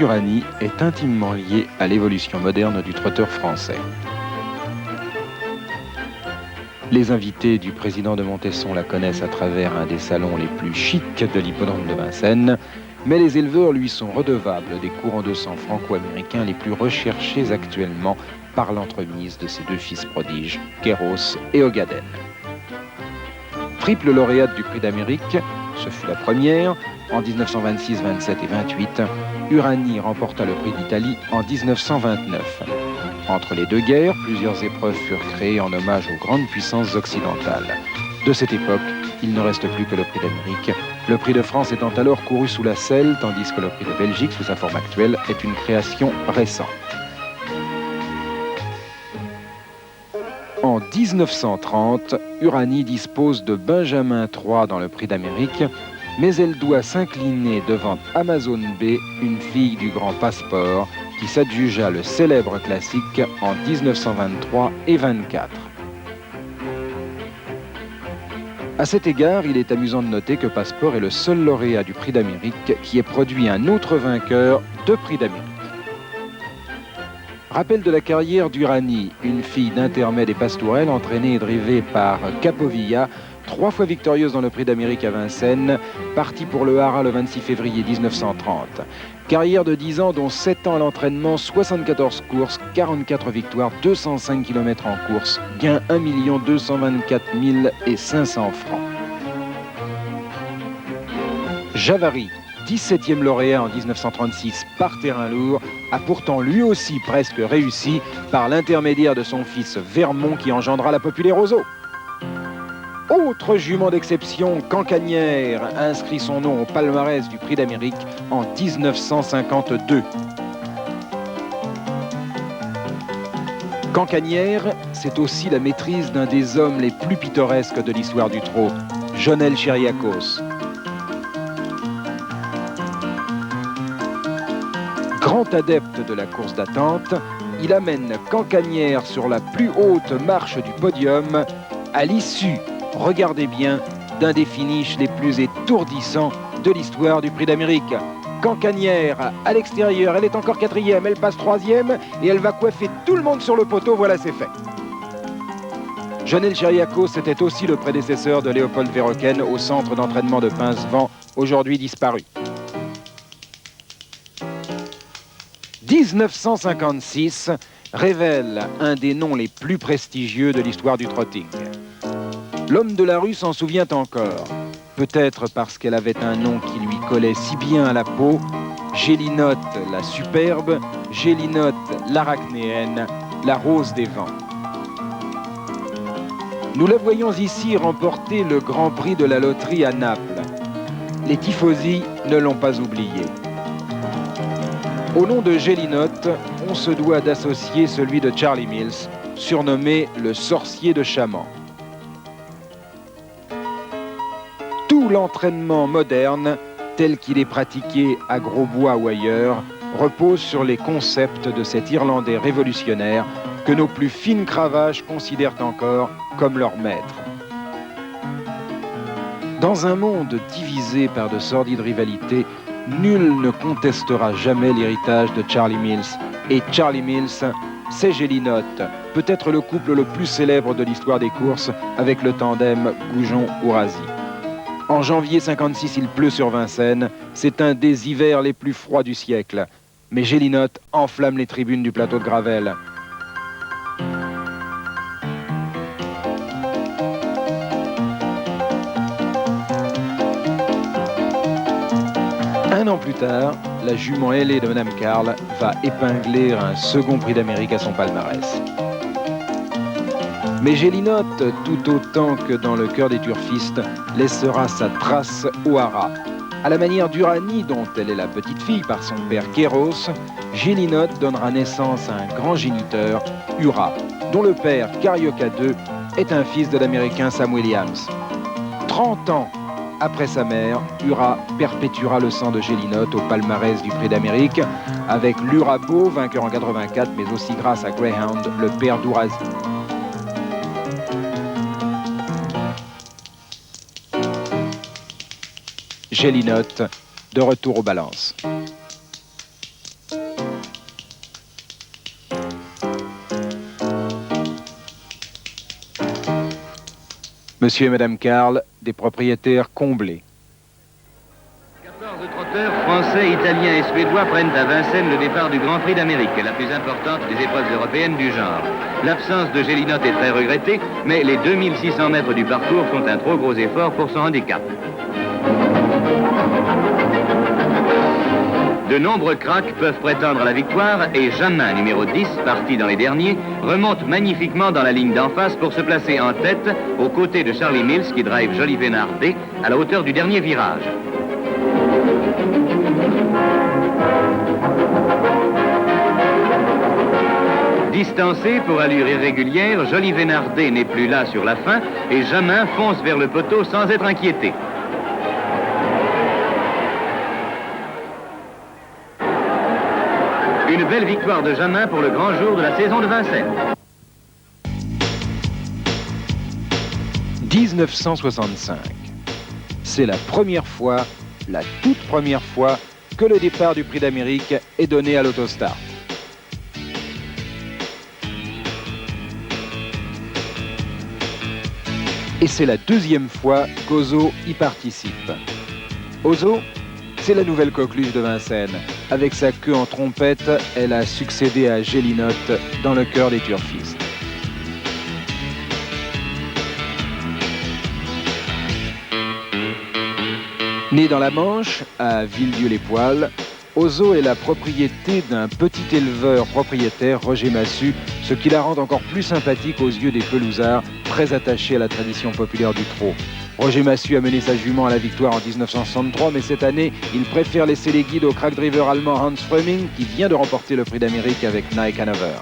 Uranie est intimement lié à l'évolution moderne du trotteur français. Les invités du président de Montesson la connaissent à travers un des salons les plus chics de l'hippodrome de Vincennes, mais les éleveurs lui sont redevables des courants de sang franco-américains les plus recherchés actuellement par l'entremise de ses deux fils prodiges, Kéros et Ogaden. Triple lauréate du prix d'Amérique, ce fut la première, en 1926, 27 et 28, Uranie remporta le prix d'Italie en 1929. Entre les deux guerres, plusieurs épreuves furent créées en hommage aux grandes puissances occidentales. De cette époque, il ne reste plus que le prix d'Amérique, le prix de France étant alors couru sous la selle, tandis que le prix de Belgique, sous sa forme actuelle, est une création récente. En 1930, Uranie dispose de Benjamin III dans le prix d'Amérique, mais elle doit s'incliner devant Amazon B, une fille du grand Passeport, qui s'adjugea le célèbre classique en 1923 et 24. À cet égard, il est amusant de noter que Passeport est le seul lauréat du prix d'Amérique qui ait produit un autre vainqueur de prix d'Amérique. Rappel de la carrière d'Uranie, une fille d'Intermède et Pastourelle, entraînée et drivée par Capovilla, 3 fois victorieuse dans le prix d'Amérique à Vincennes, partie pour le Haras le 26 février 1930. Carrière de 10 ans, dont 7 ans à l'entraînement, 74 courses, 44 victoires, 205 km en course, gain 1 224 500 francs. Javary, 17e lauréat en 1936 par terrain lourd, a pourtant lui aussi presque réussi par l'intermédiaire de son fils Vermont qui engendra la populaire Roseau. Autre jument d'exception, Cancanière inscrit son nom au palmarès du prix d'Amérique en 1952. Cancanière, c'est aussi la maîtrise d'un des hommes les plus pittoresques de l'histoire du trot, Jonel Chiriakos. Grand adepte de la course d'attente, il amène Cancanière sur la plus haute marche du podium à l'issue, regardez bien, d'un des finishes les plus étourdissants de l'histoire du prix d'Amérique. Cancanière à l'extérieur, elle est encore 4e, elle passe 3e et elle va coiffer tout le monde sur le poteau, voilà c'est fait. Jonel Chiriakos était aussi le prédécesseur de Léopold Verhoeven au centre d'entraînement de Pincevent, aujourd'hui disparu. 1956 révèle un des noms les plus prestigieux de l'histoire du trotting. L'homme de la rue s'en souvient encore, peut-être parce qu'elle avait un nom qui lui collait si bien à la peau, Gélinote la superbe, Gélinote l'arachnéenne, la rose des vents. Nous la voyons ici remporter le Grand Prix de la loterie à Naples. Les tifosi ne l'ont pas oublié. Au nom de Gélinote, on se doit d'associer celui de Charlie Mills, surnommé le sorcier de Chaman. Tout l'entraînement moderne, tel qu'il est pratiqué à Grosbois ou ailleurs, repose sur les concepts de cet Irlandais révolutionnaire que nos plus fines cravaches considèrent encore comme leur maître. Dans un monde divisé par de sordides rivalités, nul ne contestera jamais l'héritage de Charlie Mills. Et Charlie Mills, c'est Gélinote, peut-être le couple le plus célèbre de l'histoire des courses avec le tandem Goujon-Ourasi. En janvier 56, il pleut sur Vincennes. C'est un des hivers les plus froids du siècle. Mais Gélinote enflamme les tribunes du plateau de Gravel. Un an plus tard, la jument ailée de Madame Carl va épingler un second prix d'Amérique à son palmarès. Mais Gélinote, tout autant que dans le cœur des turfistes, laissera sa trace au Haras. À la manière d'Uranie, dont elle est la petite fille par son père Kéros, Gélinote donnera naissance à un grand géniteur, Ura, dont le père, Carioca II, est un fils de l'américain Sam Williams. 30 ans après sa mère, Ura perpétuera le sang de Gélinote au palmarès du prix d'Amérique, avec l'Urabeau, vainqueur en 84, mais aussi grâce à Greyhound, le père d'Ourasi. Gélinote, de retour aux balances. Monsieur et Madame Carl, des propriétaires comblés. 14 trotteurs français, italiens et suédois prennent à Vincennes le départ du Grand Prix d'Amérique, la plus importante des épreuves européennes du genre. L'absence de Gélinotte est très regrettée, mais les 2600 mètres du parcours font un trop gros effort pour son handicap. De nombreux cracks peuvent prétendre à la victoire et Jamin, numéro 10, parti dans les derniers, remonte magnifiquement dans la ligne d'en face pour se placer en tête aux côtés de Charlie Mills qui drive Jolivet Nardet à la hauteur du dernier virage. Distancé pour allure irrégulière, Jolivet Nardet n'est plus là sur la fin et Jamin fonce vers le poteau sans être inquiété. Une belle victoire de Jamin pour le grand jour de la saison de Vincennes. 1965. C'est la première fois, la toute première fois, que le départ du Prix d'Amérique est donné à l'autostart. Et c'est la deuxième fois qu'Ozo y participe. Ozo, c'est la nouvelle coqueluche de Vincennes. Avec sa queue en trompette, elle a succédé à Gélinotte dans le cœur des turfistes. Né dans la Manche, à Villedieu-les-Poêles, Ozo est la propriété d'un petit éleveur propriétaire, Roger Massu, ce qui la rend encore plus sympathique aux yeux des pelousards, très attachés à la tradition populaire du trot. Roger Massu a mené sa jument à la victoire en 1963, mais cette année, il préfère laisser les guides au crack driver allemand Hans Frömming, qui vient de remporter le Prix d'Amérique avec Nike Hanover.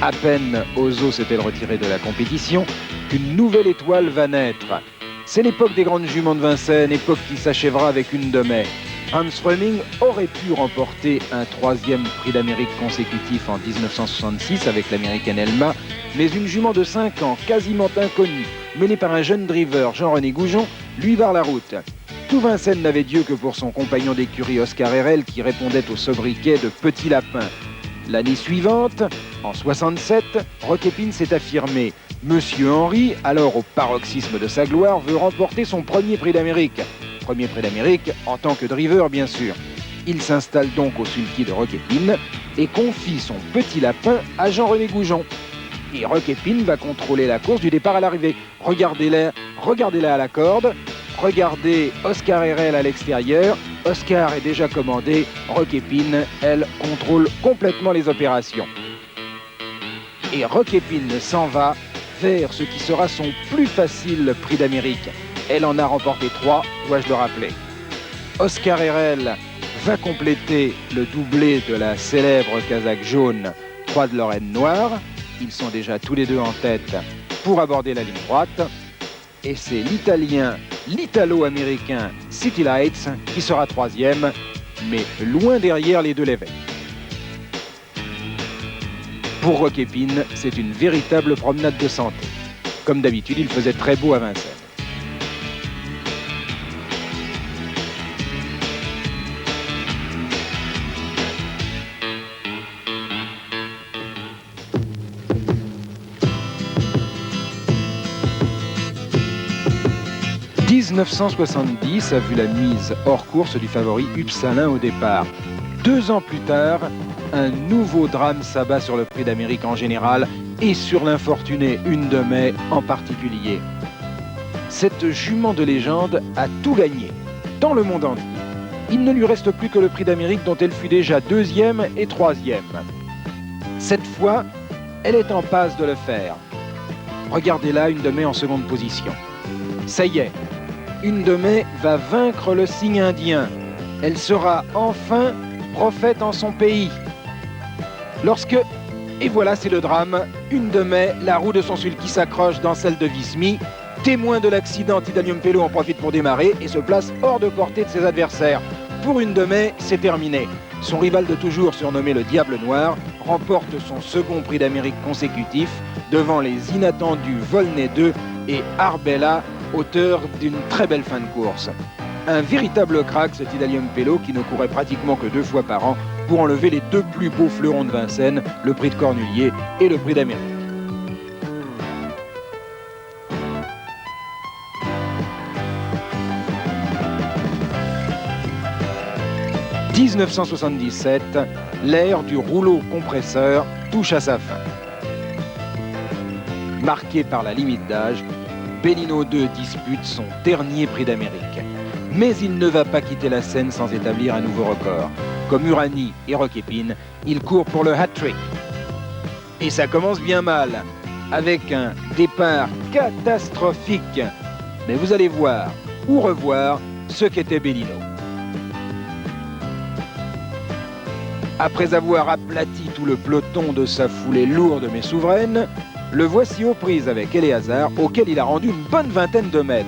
À peine Ozo s'est-elle retirée de la compétition qu'une nouvelle étoile va naître. C'est l'époque des grandes juments de Vincennes, époque qui s'achèvera avec une de mai. Hans Frömming aurait pu remporter un troisième Prix d'Amérique consécutif en 1966 avec l'américaine Elma, mais une jument de 5 ans, quasiment inconnue, menée par un jeune driver, Jean-René Goujon, lui barre la route. Tout Vincennes n'avait Dieu que pour son compagnon d'écurie Oscar Herrel qui répondait au sobriquet de Petit Lapin. L'année suivante, en 67, Roquépine s'est affirmé. Monsieur Henry, alors au paroxysme de sa gloire, veut remporter son premier Prix d'Amérique. Premier Prix d'Amérique en tant que driver, bien sûr. Il s'installe donc au sulky de Roquépine et confie son Petit Lapin à Jean-René Goujon. Et Roquépine va contrôler la course du départ à l'arrivée. Regardez-la à la corde. Regardez Oscar Herrel à l'extérieur. Oscar est déjà commandé. Roquépine, elle, contrôle complètement les opérations. Et Roquépine s'en va vers ce qui sera son plus facile Prix d'Amérique. Elle en a remporté 3, dois-je le rappeler. Oscar Herrel va compléter le doublé de la célèbre casaque jaune, 3 de Lorraine noire. Ils sont déjà tous les deux en tête pour aborder la ligne droite. Et c'est l'italo-américain City Lights qui sera 3e, mais loin derrière les deux Lévesque. Pour Roquépine, c'est une véritable promenade de santé. Comme d'habitude, il faisait très beau à Vincennes. « 1970 a vu la mise hors course du favori Upsalin au départ. 2 ans plus tard, un nouveau drame s'abat sur le Prix d'Amérique en général et sur l'infortuné Une de Mai en particulier. Cette jument de légende a tout gagné, dans le monde entier. Il ne lui reste plus que le Prix d'Amérique dont elle fut déjà 2e et 3e. Cette fois, elle est en passe de le faire. Regardez-la, Une de Mai en seconde position. Ça y est, Une de Mai va vaincre le cygne indien. Elle sera enfin prophète en son pays. Lorsque, et voilà c'est le drame, Une de Mai, la roue de son sulky s'accroche dans celle de Vismy. Témoin de l'accident, Titanium Pello en profite pour démarrer et se place hors de portée de ses adversaires. Pour Une de Mai, c'est terminé. Son rival de toujours, surnommé le Diable Noir, remporte son second Prix d'Amérique consécutif devant les inattendus Volney 2 et Arbella, auteur d'une très belle fin de course. Un véritable crack, ce Titanium Pello, qui ne courait pratiquement que 2 fois par an pour enlever les 2 plus beaux fleurons de Vincennes, le Prix de Cornulier et le Prix d'Amérique. 1977, l'ère du rouleau compresseur touche à sa fin. Marqué par la limite d'âge, Bellino II dispute son dernier prix d'Amérique. Mais il ne va pas quitter la scène sans établir un nouveau record. Comme Urani et Roquépine, il court pour le hat-trick. Et ça commence bien mal, avec un départ catastrophique. Mais vous allez voir ou revoir ce qu'était Bellino. Après avoir aplati tout le peloton de sa foulée lourde mais souveraine, le voici aux prises avec Eleazar, auquel il a rendu une bonne vingtaine de mètres.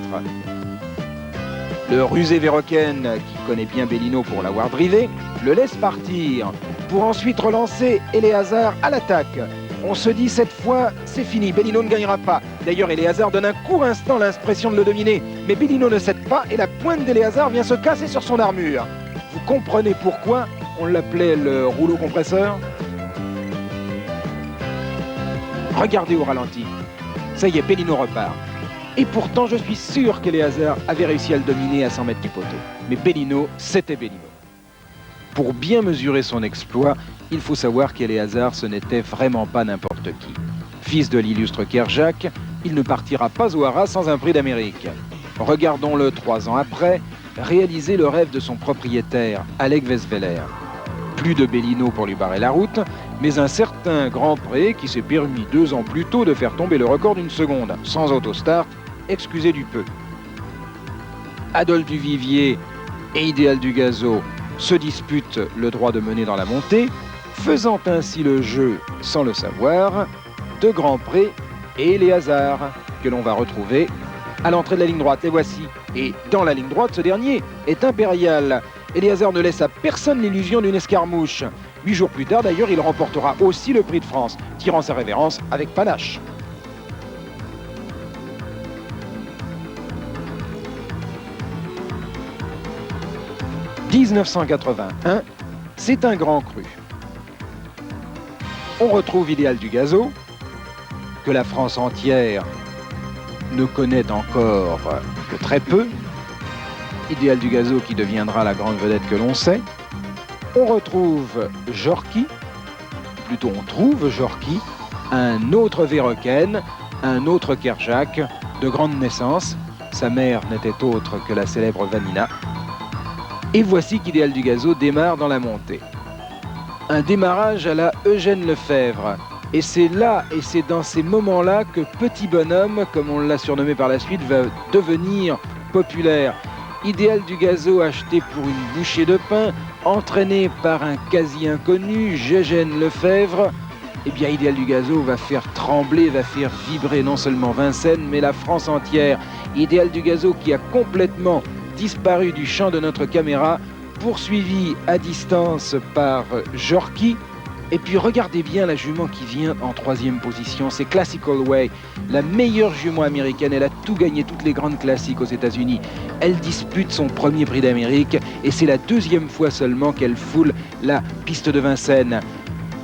Le rusé Verhoeven, qui connaît bien Bellino pour l'avoir drivé, le laisse partir, pour ensuite relancer Eleazar à l'attaque. On se dit cette fois, c'est fini, Bellino ne gagnera pas. D'ailleurs, Eleazar donne un court instant l'impression de le dominer, mais Bellino ne cède pas et la pointe d'Eleazar vient se casser sur son armure. Vous comprenez pourquoi on l'appelait le rouleau compresseur? Regardez au ralenti. Ça y est, Bellino repart. Et pourtant, je suis sûr qu'Eleazar avait réussi à le dominer à 100 mètres du poteau. Mais Bellino, c'était Bellino. Pour bien mesurer son exploit, il faut savoir qu'Eleazar, ce n'était vraiment pas n'importe qui. Fils de l'illustre Kerjak, il ne partira pas au haras sans un prix d'Amérique. Regardons-le 3 ans après, réaliser le rêve de son propriétaire, Alec Vesveler. Plus de Bellino pour lui barrer la route, mais un certain Grand Pré qui s'est permis 2 ans plus tôt de faire tomber le record d'une seconde, sans autostart, excusez du peu. Adolphe Duvivier et Idéal du Gazo se disputent le droit de mener dans la montée, faisant ainsi le jeu, sans le savoir, de Grand Pré et Eleazar, que l'on va retrouver à l'entrée de la ligne droite. Les voici. Et dans la ligne droite, ce dernier est impérial. Eleazar ne laisse à personne l'illusion d'une escarmouche. 8 jours plus tard, d'ailleurs, il remportera aussi le Prix de France, tirant sa révérence avec panache. « 1981, c'est un grand cru. On retrouve Idéal du Gazo, que la France entière ne connaît encore que très peu. Idéal du Gazo qui deviendra la grande vedette que l'on sait. On retrouve Jorki, plutôt on trouve Jorki, un autre Verhoeven, un autre Kerjak, de grande naissance. Sa mère n'était autre que la célèbre Vanina. Et voici qu'Idéal du Gazo démarre dans la montée. Un démarrage à la Eugène Lefebvre. Et c'est là, et c'est dans ces moments-là que Petit Bonhomme, comme on l'a surnommé par la suite, va devenir populaire. Idéal du Gazo acheté pour une bouchée de pain, entraîné par un quasi-inconnu, Eugène Lefebvre, eh bien Idéal du Gazo va faire trembler, va faire vibrer non seulement Vincennes, mais la France entière. Idéal du Gazo qui a complètement disparu du champ de notre caméra, poursuivi à distance par Jorki. Et puis regardez bien la jument qui vient en 3e position, c'est Classical Way, la meilleure jument américaine. Elle a tout gagné, toutes les grandes classiques aux États-Unis. Elle dispute son premier prix d'Amérique et c'est la 2e fois seulement qu'elle foule la piste de Vincennes.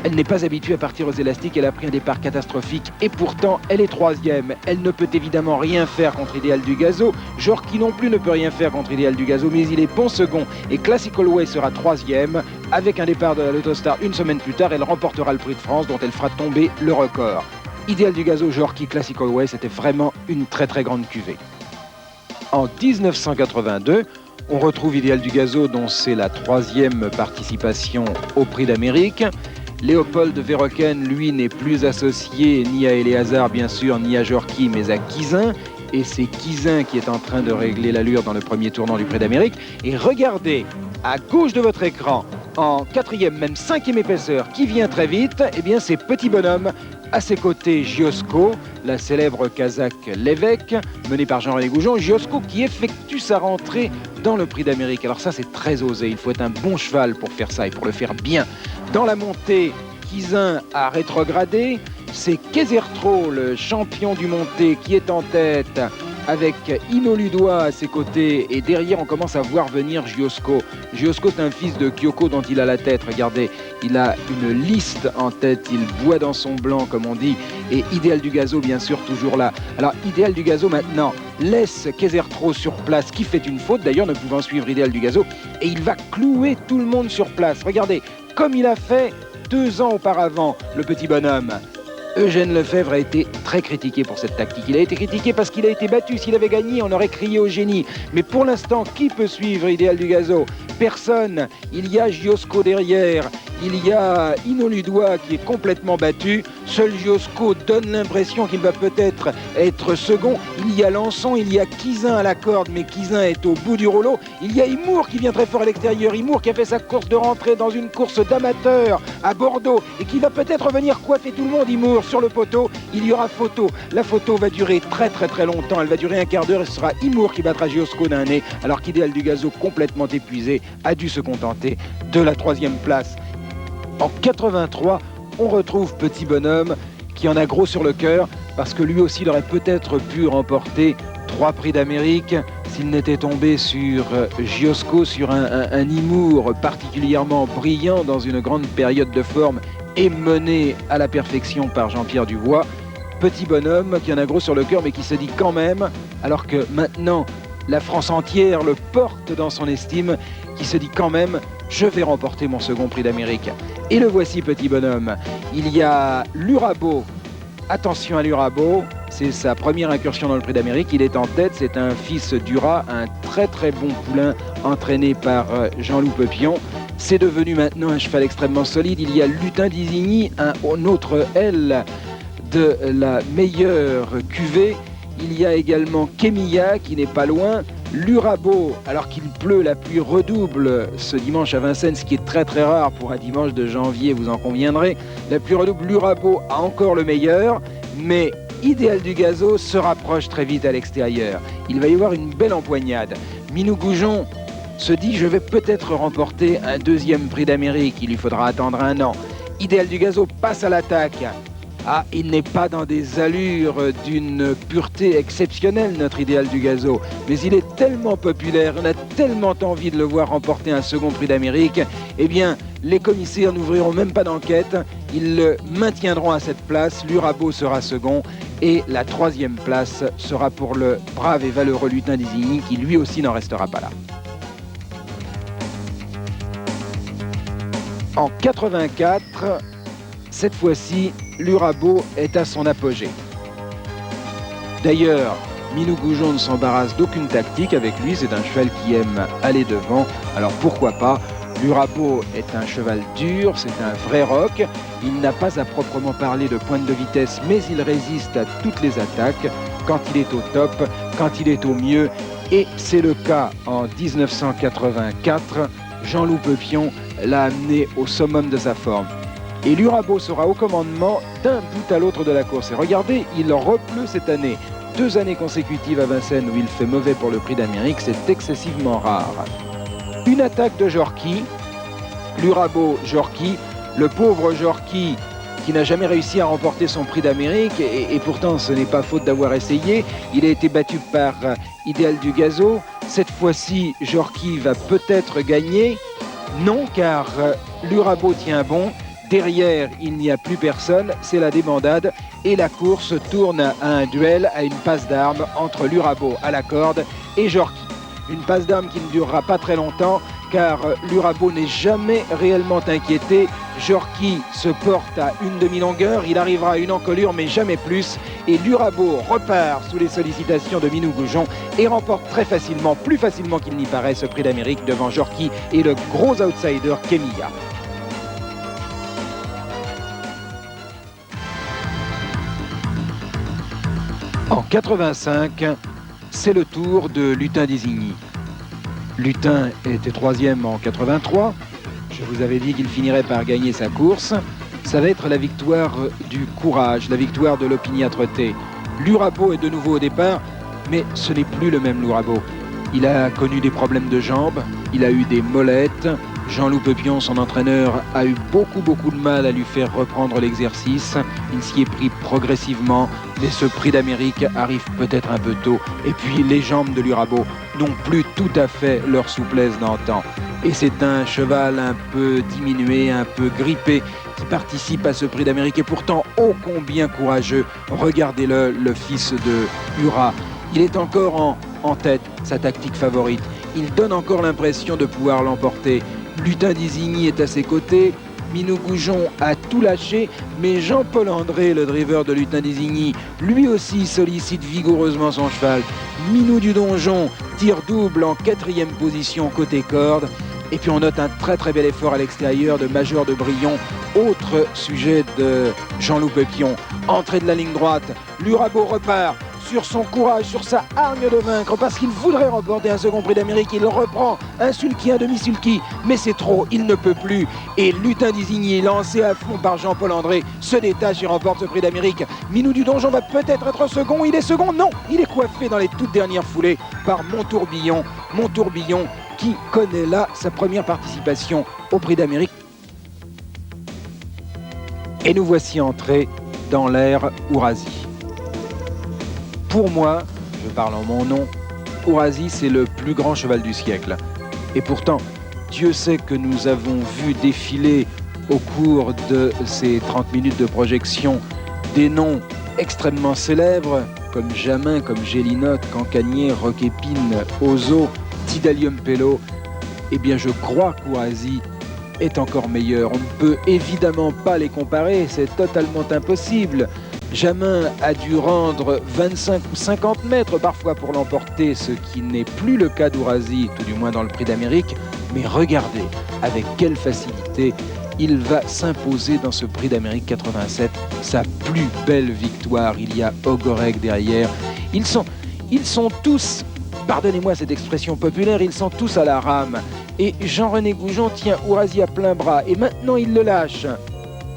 Elle n'est pas habituée à partir aux élastiques, elle a pris un départ catastrophique et pourtant elle est 3e. Elle ne peut évidemment rien faire contre Idéal du Gazo. Jorki non plus ne peut rien faire contre Idéal du Gazo, mais il est bon second et Classical Way sera 3e. Avec un départ de l'Autostar une semaine plus tard, elle remportera le Prix de France dont elle fera tomber le record. Idéal du Gazo, Jorki, Classical Way, c'était vraiment une très très grande cuvée. En 1982, on retrouve Idéal du Gazo dont c'est la 3e participation au Prix d'Amérique. Léopold Verhoeven, lui, n'est plus associé ni à Eleazar, bien sûr, ni à Jorki, mais à Kizin. Et c'est Kizin qui est en train de régler l'allure dans le premier tournant du Prix d'Amérique. Et regardez, à gauche de votre écran, en 4e, même 5e épaisseur, qui vient très vite, eh bien c'est Petit Bonhomme. À ses côtés, Giosko, la célèbre Kazakh Lévesque, menée par Jean-René Goujon. Giosko qui effectue sa rentrée dans le Prix d'Amérique. Alors ça, c'est très osé. Il faut être un bon cheval pour faire ça et pour le faire bien. Dans la montée, Kizin a rétrogradé. C'est Kézertro, le champion du monté, qui est en tête avec Ino Ludois à ses côtés. Et derrière, on commence à voir venir Giosko. Giosko, c'est un fils de Kyoko dont il a la tête. Regardez, il a une liste en tête. Il boit dans son blanc, comme on dit. Et Idéal du Gazo, bien sûr, toujours là. Alors, Idéal du Gazo, maintenant, laisse Kézertro sur place, qui fait une faute, d'ailleurs ne pouvant suivre Idéal du Gazo, et il va clouer tout le monde sur place. Regardez, comme il a fait 2 ans auparavant, le petit bonhomme. Eugène Lefebvre a été très critiqué pour cette tactique. Il a été critiqué parce qu'il a été battu. S'il avait gagné, on aurait crié au génie. Mais pour l'instant, qui peut suivre Idéal du Gazo? Personne. Il y a Giosco derrière. Il y a Hino Ludois qui est complètement battu. Seul Giosco donne l'impression qu'il va peut-être être second. Il y a Lançon, il y a Kizin à la corde, mais Kizin est au bout du rouleau. Il y a Imour qui vient très fort à l'extérieur. Imour qui a fait sa course de rentrée dans une course d'amateur à Bordeaux et qui va peut-être venir coiffer tout le monde. Imour sur le poteau, il y aura photo. La photo va durer très longtemps. Elle va durer un quart d'heure et ce sera Imour qui battra Giosco d'un nez, alors qu'Idéal du Gazo, complètement épuisé, a dû se contenter de la 3e place. En 83, on retrouve Petit Bonhomme qui en a gros sur le cœur parce que lui aussi il aurait peut-être pu remporter 3 prix d'Amérique s'il n'était tombé sur Giosco, sur un Imour particulièrement brillant dans une grande période de forme et mené à la perfection par Jean-Pierre Dubois. Petit Bonhomme qui en a gros sur le cœur mais qui se dit quand même, alors que maintenant la France entière le porte dans son estime, qui se dit quand même, je vais remporter mon second prix d'Amérique. Et le voici, Petit Bonhomme. Il y a Lurabo. Attention à Lurabo, c'est sa première incursion dans le prix d'Amérique. Il est en tête, c'est un fils d'Urat, un très bon poulain entraîné par Jean-Loup Peupion. C'est devenu maintenant un cheval extrêmement solide. Il y a Lutin d'Isigny, un autre aile de la meilleure cuvée. Il y a également Kémilla qui n'est pas loin. Lurabo, alors qu'il pleut, la pluie redouble ce dimanche à Vincennes, ce qui est très rare pour un dimanche de janvier, vous en conviendrez. La pluie redouble, Lurabo a encore le meilleur, mais Idéal du Gazo se rapproche très vite à l'extérieur. Il va y avoir une belle empoignade. Minou Goujon se dit, je vais peut-être remporter un 2e prix d'Amérique, il lui faudra attendre 1 an. Idéal du Gazo passe à l'attaque. Ah, il n'est pas dans des allures d'une pureté exceptionnelle, notre Idéal du Gazo. Mais il est tellement populaire, on a tellement envie de le voir remporter un second prix d'Amérique. Eh bien, les commissaires n'ouvriront même pas d'enquête. Ils le maintiendront à cette place. Lurabo sera second. Et la 3e place sera pour le brave et valeureux Lutin d'Isigny, qui lui aussi n'en restera pas là. En 84, cette fois-ci, Lurabo est à son apogée. D'ailleurs, Minou Goujon ne s'embarrasse d'aucune tactique avec lui, c'est un cheval qui aime aller devant, alors pourquoi pas. Lurabo est un cheval dur, c'est un vrai roc, il n'a pas à proprement parler de pointe de vitesse, mais il résiste à toutes les attaques, quand il est au top, quand il est au mieux, et c'est le cas en 1984, Jean-Loup Peupion l'a amené au summum de sa forme. Et Lurabo sera au commandement d'un bout à l'autre de la course. Et regardez, il repleut cette année. 2 années consécutives à Vincennes où il fait mauvais pour le prix d'Amérique, c'est excessivement rare. Une attaque de Jorki, Lurabo, Jorki, le pauvre Jorki qui n'a jamais réussi à remporter son prix d'Amérique, et pourtant ce n'est pas faute d'avoir essayé. Il a été battu par Idéal du Gazo. Cette fois-ci, Jorki va peut-être gagner. Non, car Lurabo tient bon. Derrière, il n'y a plus personne, c'est la débandade et la course tourne à un duel, à une passe d'armes entre Lurabo à la corde et Jorki. Une passe d'armes qui ne durera pas très longtemps car Lurabo n'est jamais réellement inquiété. Jorki se porte à une demi-longueur, il arrivera à une encolure mais jamais plus. Et Lurabo repart sous les sollicitations de Minou Goujon et remporte très facilement, plus facilement qu'il n'y paraît, ce prix d'Amérique devant Jorki et le gros outsider Kémilla. En 85, c'est le tour de Lutin d'Isigny. Lutin était 3e en 83. Je vous avais dit qu'il finirait par gagner sa course. Ça va être la victoire du courage, la victoire de l'opiniâtreté. Lurabo est de nouveau au départ, mais ce n'est plus le même Lurabo. Il a connu des problèmes de jambes, il a eu des molettes. Jean-Loup Peupion, son entraîneur, a eu beaucoup de mal à lui faire reprendre l'exercice. Il s'y est pris progressivement, mais ce prix d'Amérique arrive peut-être un peu tôt. Et puis les jambes de Lurabo n'ont plus tout à fait leur souplesse d'antan. Et c'est un cheval un peu diminué, un peu grippé, qui participe à ce prix d'Amérique. Et pourtant, ô combien courageux. Regardez-le, le fils de Urat. Il est encore en tête, sa tactique favorite. Il donne encore l'impression de pouvoir l'emporter. Lutin d'Isigny est à ses côtés. Minou Goujon a tout lâché, mais Jean-Paul André, le driver de Lutin d'Isigny, lui aussi sollicite vigoureusement son cheval. Minou du Donjon tire double en 4e position côté corde. Et puis on note un très très bel effort à l'extérieur de Major de Brion, autre sujet de Jean-Loup Pépion. Entrée de la ligne droite, Lurabeau repart sur son courage, sur sa hargne de vaincre, parce qu'il voudrait remporter un second prix d'Amérique. Il reprend un sulky, un demi-sulky, mais c'est trop, il ne peut plus. Et Lutin d'Isigny, lancé à fond par Jean-Paul André, se détache et remporte ce prix d'Amérique. Minou du Donjon va peut-être être second, il est second, non, il est coiffé dans les toutes dernières foulées par Montourbillon. Montourbillon qui connaît là sa première participation au prix d'Amérique. Et nous voici entrés dans l'ère Ourasi. Pour moi, je parle en mon nom, Ourasi c'est le plus grand cheval du siècle. Et pourtant, Dieu sait que nous avons vu défiler au cours de ces 30 minutes de projection des noms extrêmement célèbres comme Jamin, comme Gélinotte, Cancanier, Roquépine, Ozo, Tidalium Pello. Eh bien je crois qu'Ourasi est encore meilleur. On ne peut évidemment pas les comparer, c'est totalement impossible. Jamin a dû rendre 25 ou 50 mètres parfois pour l'emporter, ce qui n'est plus le cas d'Ourasi, tout du moins dans le prix d'Amérique. Mais regardez avec quelle facilité il va s'imposer dans ce prix d'Amérique 87, sa plus belle victoire. Il y a Ogorek derrière. Ils sont tous, pardonnez-moi cette expression populaire, ils sont tous à la rame. Et Jean-René Goujon tient Ourasi à plein bras et maintenant il le lâche.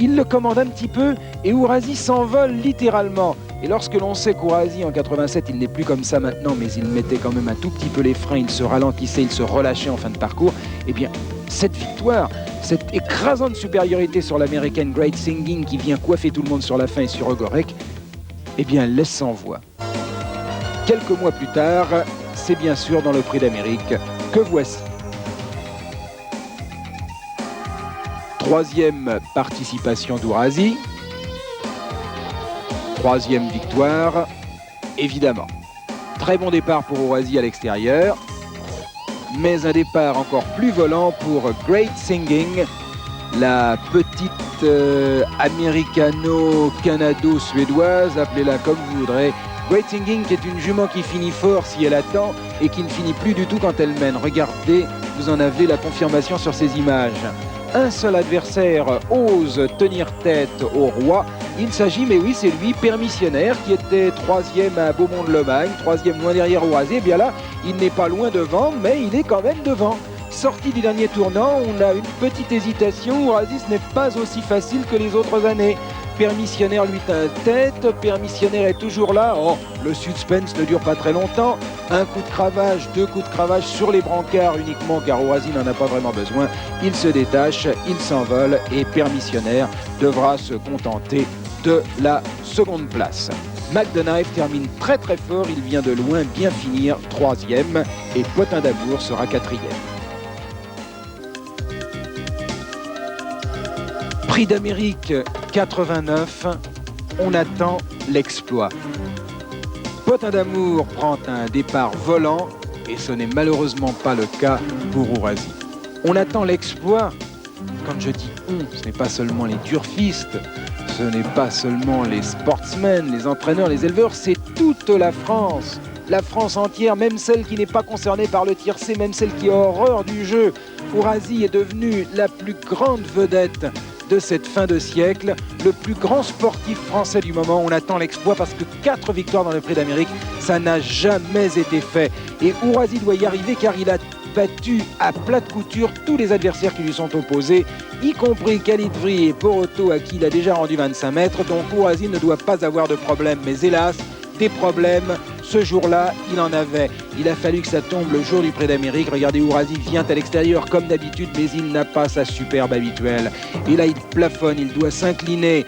Il le commande un petit peu et Ourasi s'envole littéralement. Et lorsque l'on sait qu'Ourasi en 87, il n'est plus comme ça maintenant, mais il mettait quand même un tout petit peu les freins, il se ralentissait, il se relâchait en fin de parcours, eh bien cette victoire, cette écrasante supériorité sur l'américaine Great Singing qui vient coiffer tout le monde sur la fin et sur Ogorek, eh bien elle laisse sans voix. Quelques mois plus tard, c'est bien sûr dans le prix d'Amérique que voici. 3e participation d'Ourasi, 3e victoire, évidemment. Très bon départ pour Ourasi à l'extérieur, mais un départ encore plus volant pour Great Singing, la petite américano-canado-suédoise, appelez-la comme vous voudrez. Great Singing qui est une jument qui finit fort si elle attend et qui ne finit plus du tout quand elle mène. Regardez, vous en avez la confirmation sur ces images. Un seul adversaire ose tenir tête au roi. Il s'agit, mais oui, c'est lui, Permissionnaire, qui était 3e à Beaumont-de-Lomagne, 3e loin derrière Ourasi. Et bien là, il n'est pas loin devant, mais il est quand même devant. Sorti du dernier tournant, on a une petite hésitation. Ourasi, ce n'est pas aussi facile que les autres années. Permissionnaire lui tient tête, Permissionnaire est toujours là. Oh, le suspense ne dure pas très longtemps. Un coup de cravache, 2 coups de cravache sur les brancards uniquement, car Ourasi n'en a pas vraiment besoin. Il se détache, il s'envole et Permissionnaire devra se contenter de la seconde place. McDonough termine très très fort, il vient de loin bien finir 3e et Potin d'Amour sera 4e. Prix d'Amérique 89, on attend l'exploit. Potin d'Amour prend un départ volant et ce n'est malheureusement pas le cas pour Ourasi. On attend l'exploit. Quand je dis on, ce n'est pas seulement les turfistes, ce n'est pas seulement les sportsmen, les entraîneurs, les éleveurs, c'est toute la France. La France entière, même celle qui n'est pas concernée par le tiercé, même celle qui a horreur du jeu. Ourasi est devenu la plus grande vedette de cette fin de siècle, le plus grand sportif français du moment. On attend l'exploit parce que 4 victoires dans le prix d'Amérique, ça n'a jamais été fait. Et Ourasi doit y arriver car il a battu à plate couture tous les adversaires qui lui sont opposés, y compris Khalid Vry et Poroto à qui il a déjà rendu 25 mètres. Donc Ourasi ne doit pas avoir de problème. Mais hélas, des problèmes, ce jour-là, il en avait. Il a fallu que ça tombe le jour du prix d'Amérique. Regardez, Ourasi vient à l'extérieur comme d'habitude, mais il n'a pas sa superbe habituelle. Et là, il plafonne, il doit s'incliner.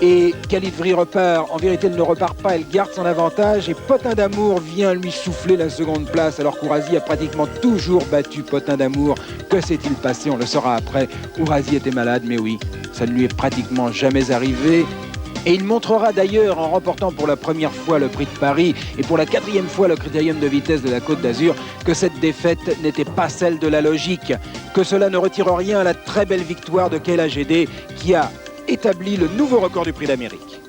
Et Khalid Vry repart. En vérité, elle ne repart pas, elle garde son avantage. Et Potin d'Amour vient lui souffler la seconde place, alors qu'Ourasi a pratiquement toujours battu Potin d'Amour. Que s'est-il passé? On le saura après. Ourasi était malade, mais oui, ça ne lui est pratiquement jamais arrivé. Et il montrera d'ailleurs, en remportant pour la première fois le prix de Paris et pour la 4e fois le critérium de vitesse de la Côte d'Azur, que cette défaite n'était pas celle de la logique, que cela ne retire rien à la très belle victoire de Kayla Gédé qui a établi le nouveau record du prix d'Amérique.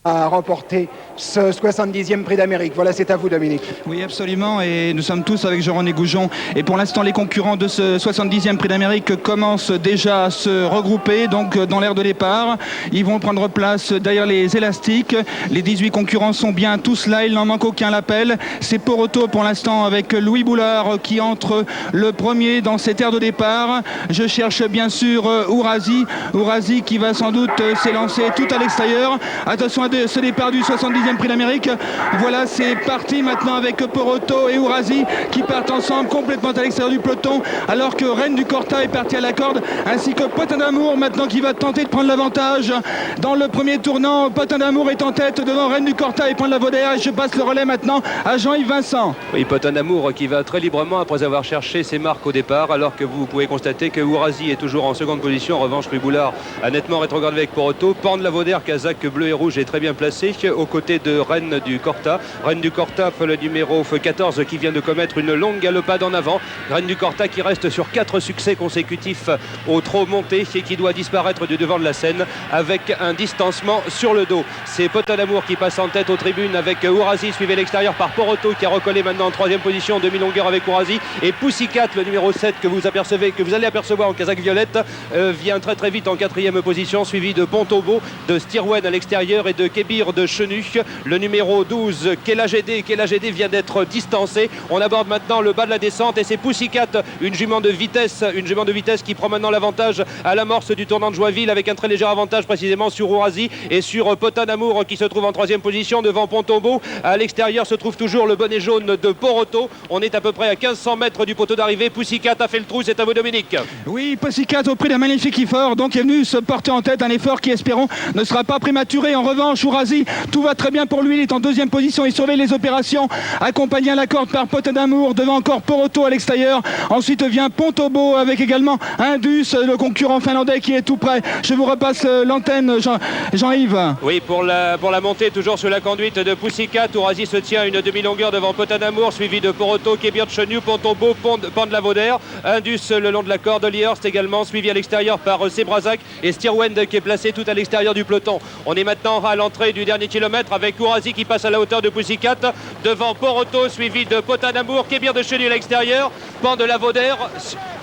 A remporté ce 70e prix d'Amérique. Voilà, c'est à vous, Dominique. Oui, absolument, et nous sommes tous avec Jean-René Goujon. Et pour l'instant, les concurrents de ce 70e prix d'Amérique commencent déjà à se regrouper, donc dans l'aire de départ. Ils vont prendre place derrière les élastiques. Les 18 concurrents sont bien tous là, il n'en manque aucun l'appel. C'est Poroto pour l'instant avec Louis Boulard qui entre le premier dans cette aire de départ. Je cherche bien sûr Ourasi qui va sans doute s'élancer tout à l'extérieur. Attention à ce départ du 70e prix d'Amérique. Voilà, c'est parti maintenant avec Poroto et Ourasi qui partent ensemble complètement à l'extérieur du peloton, alors que Reine du Corta est parti à la corde, ainsi que Potin d'Amour maintenant qui va tenter de prendre l'avantage dans le premier tournant. Potin d'Amour est en tête devant Reine du Corta et Point de la Vaudère, et je passe le relais maintenant à Jean-Yves Vincent. Oui, Potin d'Amour qui va très librement après avoir cherché ses marques au départ, alors que vous pouvez constater que Ourasi est toujours en seconde position. En revanche, Louis Boulard a nettement rétrogradé avec Poroto. Pan de la Vaudère, casaque bleu et rouge, est très bien placé aux côtés de Reine du Corta. Reine du Corta, le numéro 14 qui vient de commettre une longue galopade en avant. Reine du Corta qui reste sur 4 succès consécutifs au trot monté et qui doit disparaître du devant de la scène avec un distancement sur le dos. C'est Potin d'Amour qui passe en tête aux tribunes avec Ourasi, suivi à l'extérieur par Poroto qui a recollé maintenant en 3e position, demi-longueur avec Ourasi, et Pussycat, le numéro 7 que vous allez apercevoir en casaque violette, vient très vite en 4e position, suivi de Pontobo, de Stirwen à l'extérieur et de Kébir de Chenu. Le numéro 12, Kayla Gédé vient d'être distancé. On aborde maintenant le bas de la descente et c'est Pussycat, une jument de vitesse qui prend maintenant l'avantage à l'amorce du tournant de Joinville avec un très léger avantage précisément sur Ourasi et sur Potin d'Amour qui se trouve en 3e position devant Pontombo. À l'extérieur se trouve toujours le bonnet jaune de Poroto. On est à peu près à 1500 mètres du poteau d'arrivée. Pussycat a fait le trou, c'est à vous, Dominique. Oui, Pussycat au prix d'un magnifique effort, donc est venu se porter en tête, un effort qui, espérons, ne sera pas prématuré. En revanche, Ourasi, tout va très bien pour lui, il est en 2e position, il surveille les opérations, accompagné à la corde par Potin d'Amour, devant encore Poroto à l'extérieur. Ensuite vient Pontobo avec également Indus, le concurrent finlandais qui est tout près. Je vous repasse l'antenne, Jean-Yves. Oui, pour la montée, toujours sur la conduite de Pussycat, Ourasi se tient une demi-longueur devant Potin d'Amour, suivi de Poroto, Kébir de Chenu, Pontobo, Pan de la Vaudère, Indus le long de la corde, Lierst également, suivi à l'extérieur par Sebrazac et Stirwend qui est placé tout à l'extérieur du peloton. On est maintenant à l'entrée du dernier kilomètre avec Ourasi qui passe à la hauteur de Pussycat, devant Poroto, suivi de Potin d'Amour, Kébir de Chenu à l'extérieur, Pan de la Vaudère,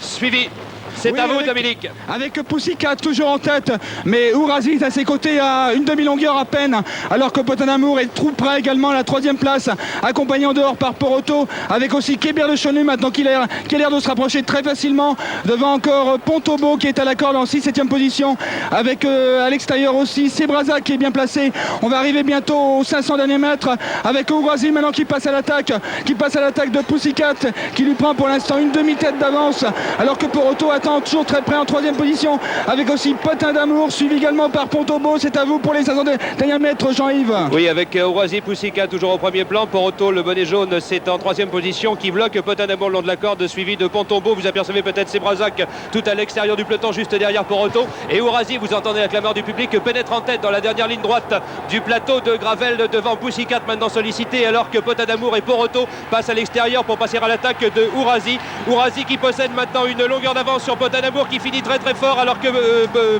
suivi. C'est à vous, Dominique. Avec Pussycat toujours en tête, mais Ourasi est à ses côtés à une demi-longueur à peine, alors que Potin d'Amour est tout près également à la 3e place, accompagné en dehors par Poroto, avec aussi Kébir de Chenu maintenant qui a l'air de se rapprocher très facilement, devant encore Pontobo qui est à la corde en 6-7e position, avec à l'extérieur aussi Sebrazac qui est bien placé. On va arriver bientôt aux 500 derniers mètres, avec Ourasi maintenant qui passe à l'attaque de Pussycat, qui lui prend pour l'instant une demi-tête d'avance, alors que Poroto attend toujours très près en 3e position, avec aussi Potin d'Amour, suivi également par Pontobo. C'est à vous pour les 500 derniers mètres, Jean-Yves. Oui, avec Ourasi, Pussycat toujours au premier plan. Poroto, le bonnet jaune, c'est en 3e position, qui bloque Potin d'Amour le long de la corde, suivi de Pontombo. Vous apercevez peut-être Sebrazac tout à l'extérieur du peloton, juste derrière Poroto. Et Ourasi, vous entendez la clameur du public, pénètre en tête dans la dernière ligne droite du plateau de Gravel devant Pussycat, maintenant sollicité, alors que Potin d'Amour et Poroto passent à l'extérieur pour passer à l'attaque de Ourasi. Ourasi qui possède maintenant une longueur d'avance sur Potin d'Amour, qui finit très fort, alors que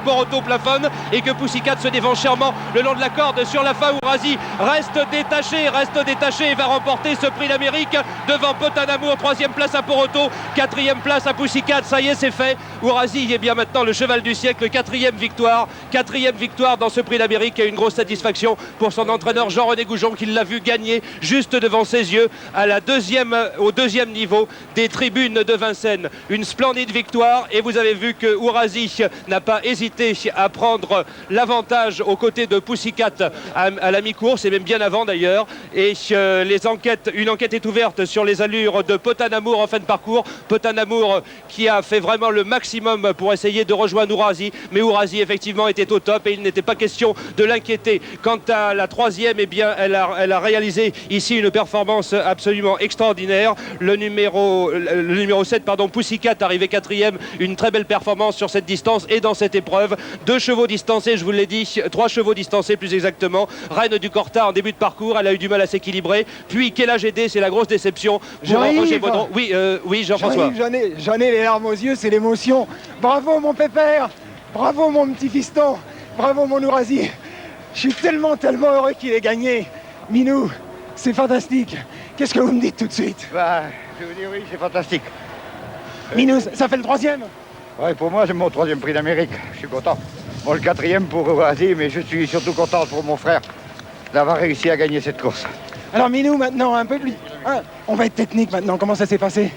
Poroto plafonne et que Pussycat se défend chèrement le long de la corde. Sur la fin, Ourasi reste détaché et va remporter ce prix d'Amérique devant Potin d'Amour. 3e place à Poroto, 4e place à Pussycat. Ça y est, c'est fait. Ourasi est bien maintenant le cheval du siècle. 4e victoire dans ce prix d'Amérique, et une grosse satisfaction pour son entraîneur Jean-René Goujon, qui l'a vu gagner juste devant ses yeux au 2e niveau des tribunes de Vincennes. Une splendide victoire, et vous avez vu que Ourasi n'a pas hésité à prendre l'avantage aux côtés de Pussycat à la mi-course, et même bien avant d'ailleurs. Et une enquête est ouverte sur les allures de Potin d'Amour en fin de parcours. Potin d'Amour qui a fait vraiment le maximum pour essayer de rejoindre Ourasi, mais Ourasi effectivement était au top et il n'était pas question de l'inquiéter. Quant à la 3e, eh bien elle a réalisé ici une performance absolument extraordinaire. Le numéro 7, Pussycat, arrivé 4e, une très belle performance sur cette distance et dans cette épreuve. 2 chevaux distancés, je vous l'ai dit, 3 chevaux distancés plus exactement. Reine du Corta en début de parcours, elle a eu du mal à s'équilibrer. Puis Kela GD, c'est la grosse déception pour Roger Baudron. Oui, Jean-François. J'en ai les larmes aux yeux, c'est l'émotion. Bravo mon pépère, bravo mon petit fiston, bravo mon Ourasi. Je suis tellement heureux qu'il ait gagné. Minou, c'est fantastique. Qu'est-ce que vous me dites tout de suite? Je vous dis oui, c'est fantastique. Minou, ça fait le 3e? Ouais, pour moi, c'est mon 3e prix d'Amérique. Je suis content. Bon, le 4e pour Ourasi, mais je suis surtout content pour mon frère d'avoir réussi à gagner cette course. Alors Minou, maintenant, un peu plus... on va être technique maintenant. Comment ça s'est passé?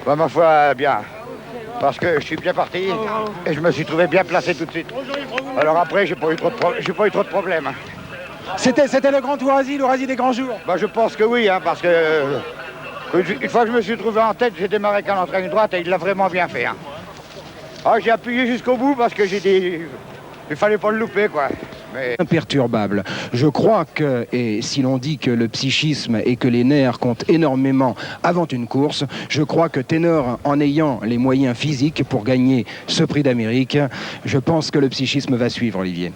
Bah, ma foi, bien. Parce que je suis bien parti et je me suis trouvé bien placé tout de suite. Alors après, j'ai pas eu trop de problèmes. C'était le grand Ourasi, l'Ourasi des grands jours? Bah, je pense que oui, hein, parce que une fois que je me suis trouvé en tête, j'ai démarré avec un entraîne droite et il l'a vraiment bien fait. Hein. Ah, j'ai appuyé jusqu'au bout parce que j'ai dit... Il fallait pas le louper, quoi. Mais... Imperturbable. Je crois que, et si l'on dit que le psychisme et que les nerfs comptent énormément avant une course, je crois que Ténor, en ayant les moyens physiques pour gagner ce prix d'Amérique, je pense que le psychisme va suivre, Olivier.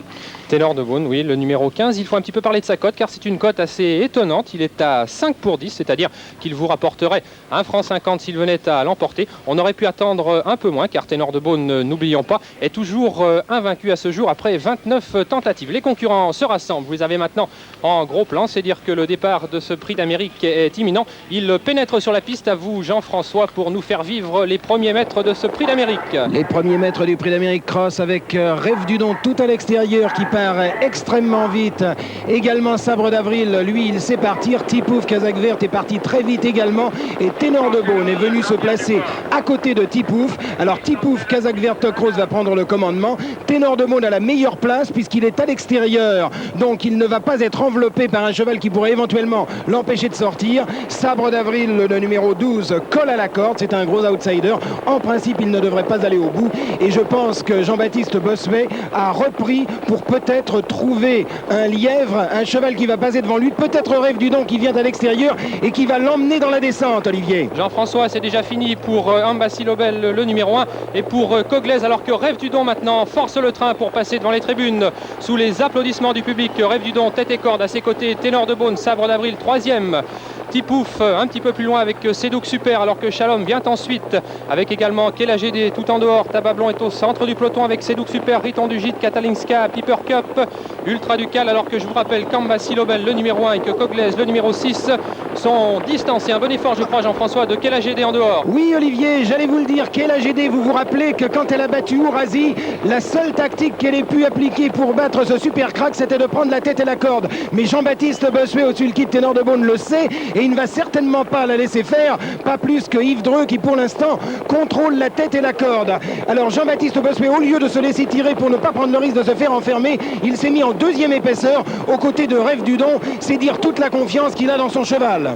Ténor de Beaune, oui, le numéro 15. Il faut un petit peu parler de sa cote car c'est une cote assez étonnante. Il est à 5 pour 10, c'est-à-dire qu'il vous rapporterait 1,50 franc s'il venait à l'emporter. On aurait pu attendre un peu moins car Ténor de Beaune, n'oublions pas, est toujours invaincu à ce jour après 29 tentatives. Les concurrents se rassemblent. Vous les avez maintenant en gros plan. C'est dire que le départ de ce prix d'Amérique est imminent. Il pénètre sur la piste. À vous, Jean-François, pour nous faire vivre les premiers mètres de ce prix d'Amérique. Les premiers mètres du prix d'Amérique Cross avec Rêve du Don tout à l'extérieur qui part extrêmement vite. Également Sabre d'Avril, lui il sait partir. Tipouf Kazakh Vert est parti très vite également et Ténor de Beaune est venu se placer à côté de Tipouf. Alors Tipouf Kazakh Vert Rose va prendre le commandement. Ténor de Beaune a la meilleure place puisqu'il est à l'extérieur, donc il ne va pas être enveloppé par un cheval qui pourrait éventuellement l'empêcher de sortir. Sabre d'Avril, le numéro 12, colle à la corde, c'est un gros outsider. En principe il ne devrait pas aller au bout et je pense que Jean-Baptiste Bossuet a repris pour peut-être trouver un lièvre, un cheval qui va passer devant lui, peut-être Rêve du Don qui vient à l'extérieur et qui va l'emmener dans la descente, Olivier. Jean-François, c'est déjà fini pour Ambassi Lobel, le numéro 1, et pour Coglaise, alors que Rêve du Don maintenant force le train pour passer devant les tribunes sous les applaudissements du public. Rêve du Don, tête et corde à ses côtés, Ténor de Beaune, Sabre d'Avril, 3e. Tipouf un petit peu plus loin avec Sédouk Super, alors que Shalom vient ensuite avec également Kela GD tout en dehors. Tabablon est au centre du peloton avec Sédouk Super, Riton du Gîte, Catalinska, Piper Cup, Ultra Ducal, alors que je vous rappelle qu'Ambassi Lobel, le numéro 1, et que Coglaise, le numéro 6, sont distancés. Un bon effort, je crois, Jean-François, de Kela GD en dehors. Oui, Olivier, j'allais vous le dire, Kela GD, vous vous rappelez que quand elle a battu Ourasi, la seule tactique qu'elle ait pu appliquer pour battre ce super crack, c'était de prendre la tête et la corde. Mais Jean-Baptiste Bossuet, au-dessus le kit Ténor de Beaune, le sait, et il ne va certainement pas la laisser faire, pas plus que Yves Dreux qui pour l'instant contrôle la tête et la corde. Alors Jean-Baptiste Bossuet, au lieu de se laisser tirer pour ne pas prendre le risque de se faire enfermer, il s'est mis en 2e épaisseur aux côtés de Rêve du Don. C'est dire toute la confiance qu'il a dans son cheval.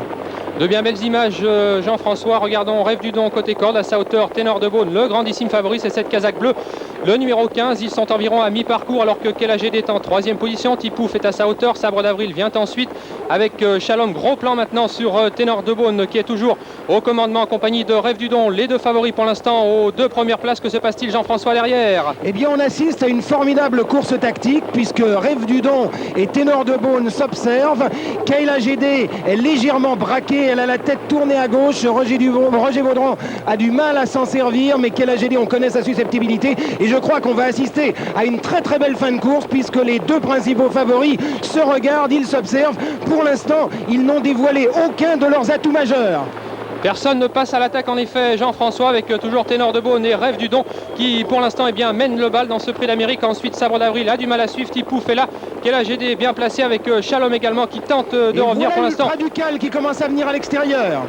De bien belles images, Jean-François. Regardons Rêve du Don côté corde, à sa hauteur, Ténor de Beaune, le grandissime favori, c'est cette casaque bleue. Le numéro 15, ils sont environ à mi-parcours alors que Kela GD est en 3e position. Tipouf est à sa hauteur, Sabre d'Avril vient ensuite avec Shalom. Gros plan maintenant sur Ténor de Beaune qui est toujours au commandement en compagnie de Rêve du Don. Les deux favoris pour l'instant aux 2 premières places. Que se passe-t-il, Jean-François, derrière? Eh bien, on assiste à une formidable course tactique puisque Rêve du Don et Ténor de Beaune s'observent. Kela GD est légèrement braquée, elle a la tête tournée à gauche. Roger Baudron a du mal à s'en servir, mais Kela GD, on connaît sa susceptibilité et je crois qu'on va assister à une très très belle fin de course puisque les 2 principaux favoris se regardent, ils s'observent. Pour l'instant, ils n'ont dévoilé aucun de leurs atouts majeurs. Personne ne passe à l'attaque en effet, Jean-François, avec toujours Ténor de Beaune et Rêve du Don qui pour l'instant mène le bal dans ce prix d'Amérique. Ensuite Sabre d'Avril a du mal à suivre, Tipouf est là, Kela GD bien placé avec Shalom également qui tente de revenir pour l'instant. Ultra Ducal qui commence à venir à l'extérieur.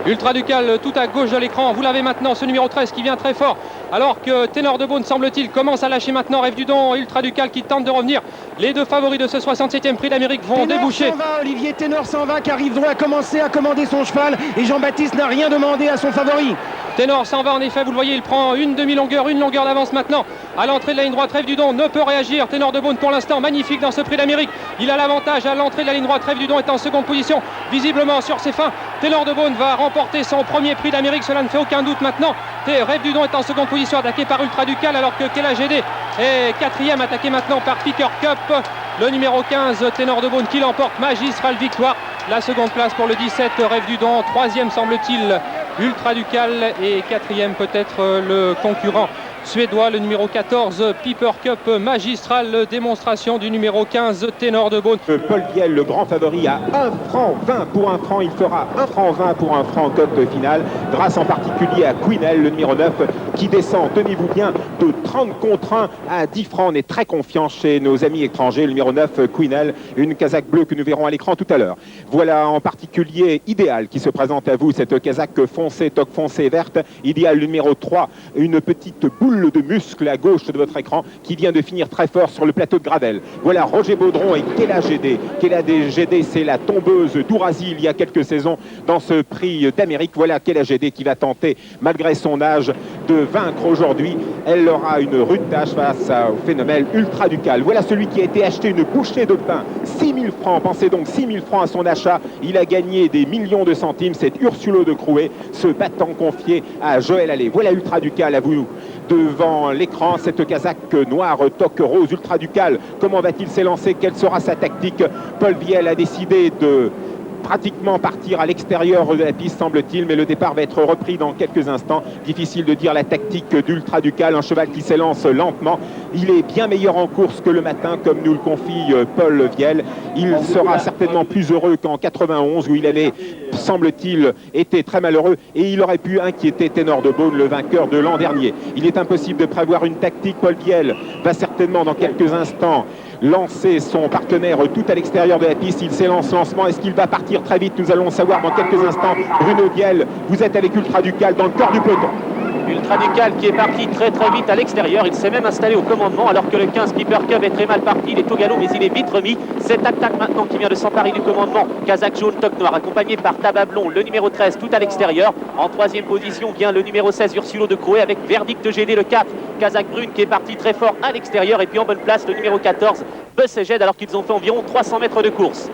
Ultra Ducal tout à gauche de l'écran, vous l'avez maintenant, ce numéro 13 qui vient très fort alors que Ténor de Beaune semble-t-il commence à lâcher maintenant. Rêve du Don, Ultra Ducal qui tente de revenir. Les 2 favoris de ce 67e prix d'Amérique vont déboucher. Ténor s'en va, Olivier, Ténor s'en va car Yves Dreux a commencé à commander son cheval et Jean-Baptiste n'a rien demandé à son favori. Ténor s'en va en effet, vous le voyez, il prend une demi-longueur, une longueur d'avance maintenant à l'entrée de la ligne droite. Rêve du Don ne peut réagir. Ténor de Beaune pour l'instant magnifique dans ce prix d'Amérique. Il a l'avantage à l'entrée de la ligne droite. Rêve du Don est en seconde position, visiblement sur ses fins. Ténor de Beaune va remporter son premier prix d'Amérique, cela ne fait aucun doute maintenant. remontée. Rêve du Don est en seconde position, attaqué par Ultra Ducal, alors que Kela GD est quatrième, attaqué maintenant par Picker Cup. Le numéro 15, Ténor de Beaune, qui l'emporte, magistrale victoire. La seconde place pour le 17, Rêve du Don. Troisième, semble-t-il, Ultra Ducal. Et quatrième, peut-être le concurrent suédois, le numéro 14, Piper Cup, magistrale démonstration du numéro 15, Ténor de Beaune. Paul Viel, le grand favori, à 1 franc 20 pour 1 franc. Il fera 1 franc 20 pour 1 franc en cote finale, grâce en particulier à Quinel, le numéro 9, qui descend, tenez-vous bien, de 30 contre 1 à 10 francs. On est très confiant chez nos amis étrangers. Le numéro 9, Quinel, une casaque bleue que nous verrons à l'écran tout à l'heure. Voilà en particulier Idéal qui se présente à vous, cette casaque foncée, toque foncée verte. Idéal, le numéro 3, une petite boule de muscle à gauche de votre écran qui vient de finir très fort sur le plateau de Gravel. Voilà Roger Baudron et Kela GD. Kela GD, c'est la tombeuse d'Ourasie il y a quelques saisons dans ce prix d'Amérique. Voilà Kela GD qui va tenter, malgré son âge, de vaincre aujourd'hui. Elle aura une rude tâche face au phénomène Ultra Ducal. Voilà celui qui a été acheté une bouchée de pain, 6 000 francs. Pensez donc 6 000 francs à son achat. Il a gagné des millions de centimes. C'est Ursulo de Crouet, ce battant confié à Joël Allais. Voilà Ultra Ducal à vous devant l'écran, cette casaque noire toque rose Ultra Ducal. Comment va-t-il s'élancer? Quelle sera sa tactique? Paul Viel a décidé de pratiquement partir à l'extérieur de la piste, semble-t-il, mais le départ va être repris dans quelques instants. Difficile de dire la tactique d'Ultra Ducal, un cheval qui s'élance lentement. Il est bien meilleur en course que le matin, comme nous le confie Paul Viel. Il sera certainement plus heureux qu'en 91, où il avait, semble-t-il, été très malheureux, et il aurait pu inquiéter Ténor de Beaune, le vainqueur de l'an dernier. Il est impossible de prévoir une tactique. Paul Viel va certainement dans quelques instants lancer son partenaire tout à l'extérieur de la piste. Il s'élance lancement. Est-ce qu'il va partir très vite? Nous allons le savoir dans quelques instants. Bruno Viel, vous êtes avec Ultra Ducal dans le corps du peloton. Ultra Ducal qui est parti très vite à l'extérieur. Il s'est même installé au commandement alors que le 15 Piper Cup est très mal parti. Il est au galop mais il est vite remis. C'est Tac Tac maintenant qui vient de s'emparer du commandement. Kazakh jaune, toque noir accompagné par Tabablon, le numéro 13 tout à l'extérieur. En troisième position vient le numéro 16 Ursulo de Crouet avec Verdict GD, le 4 Kazakh Brune qui est parti très fort à l'extérieur. Et puis en bonne place le numéro 14 Busseged alors qu'ils ont fait environ 300 mètres de course.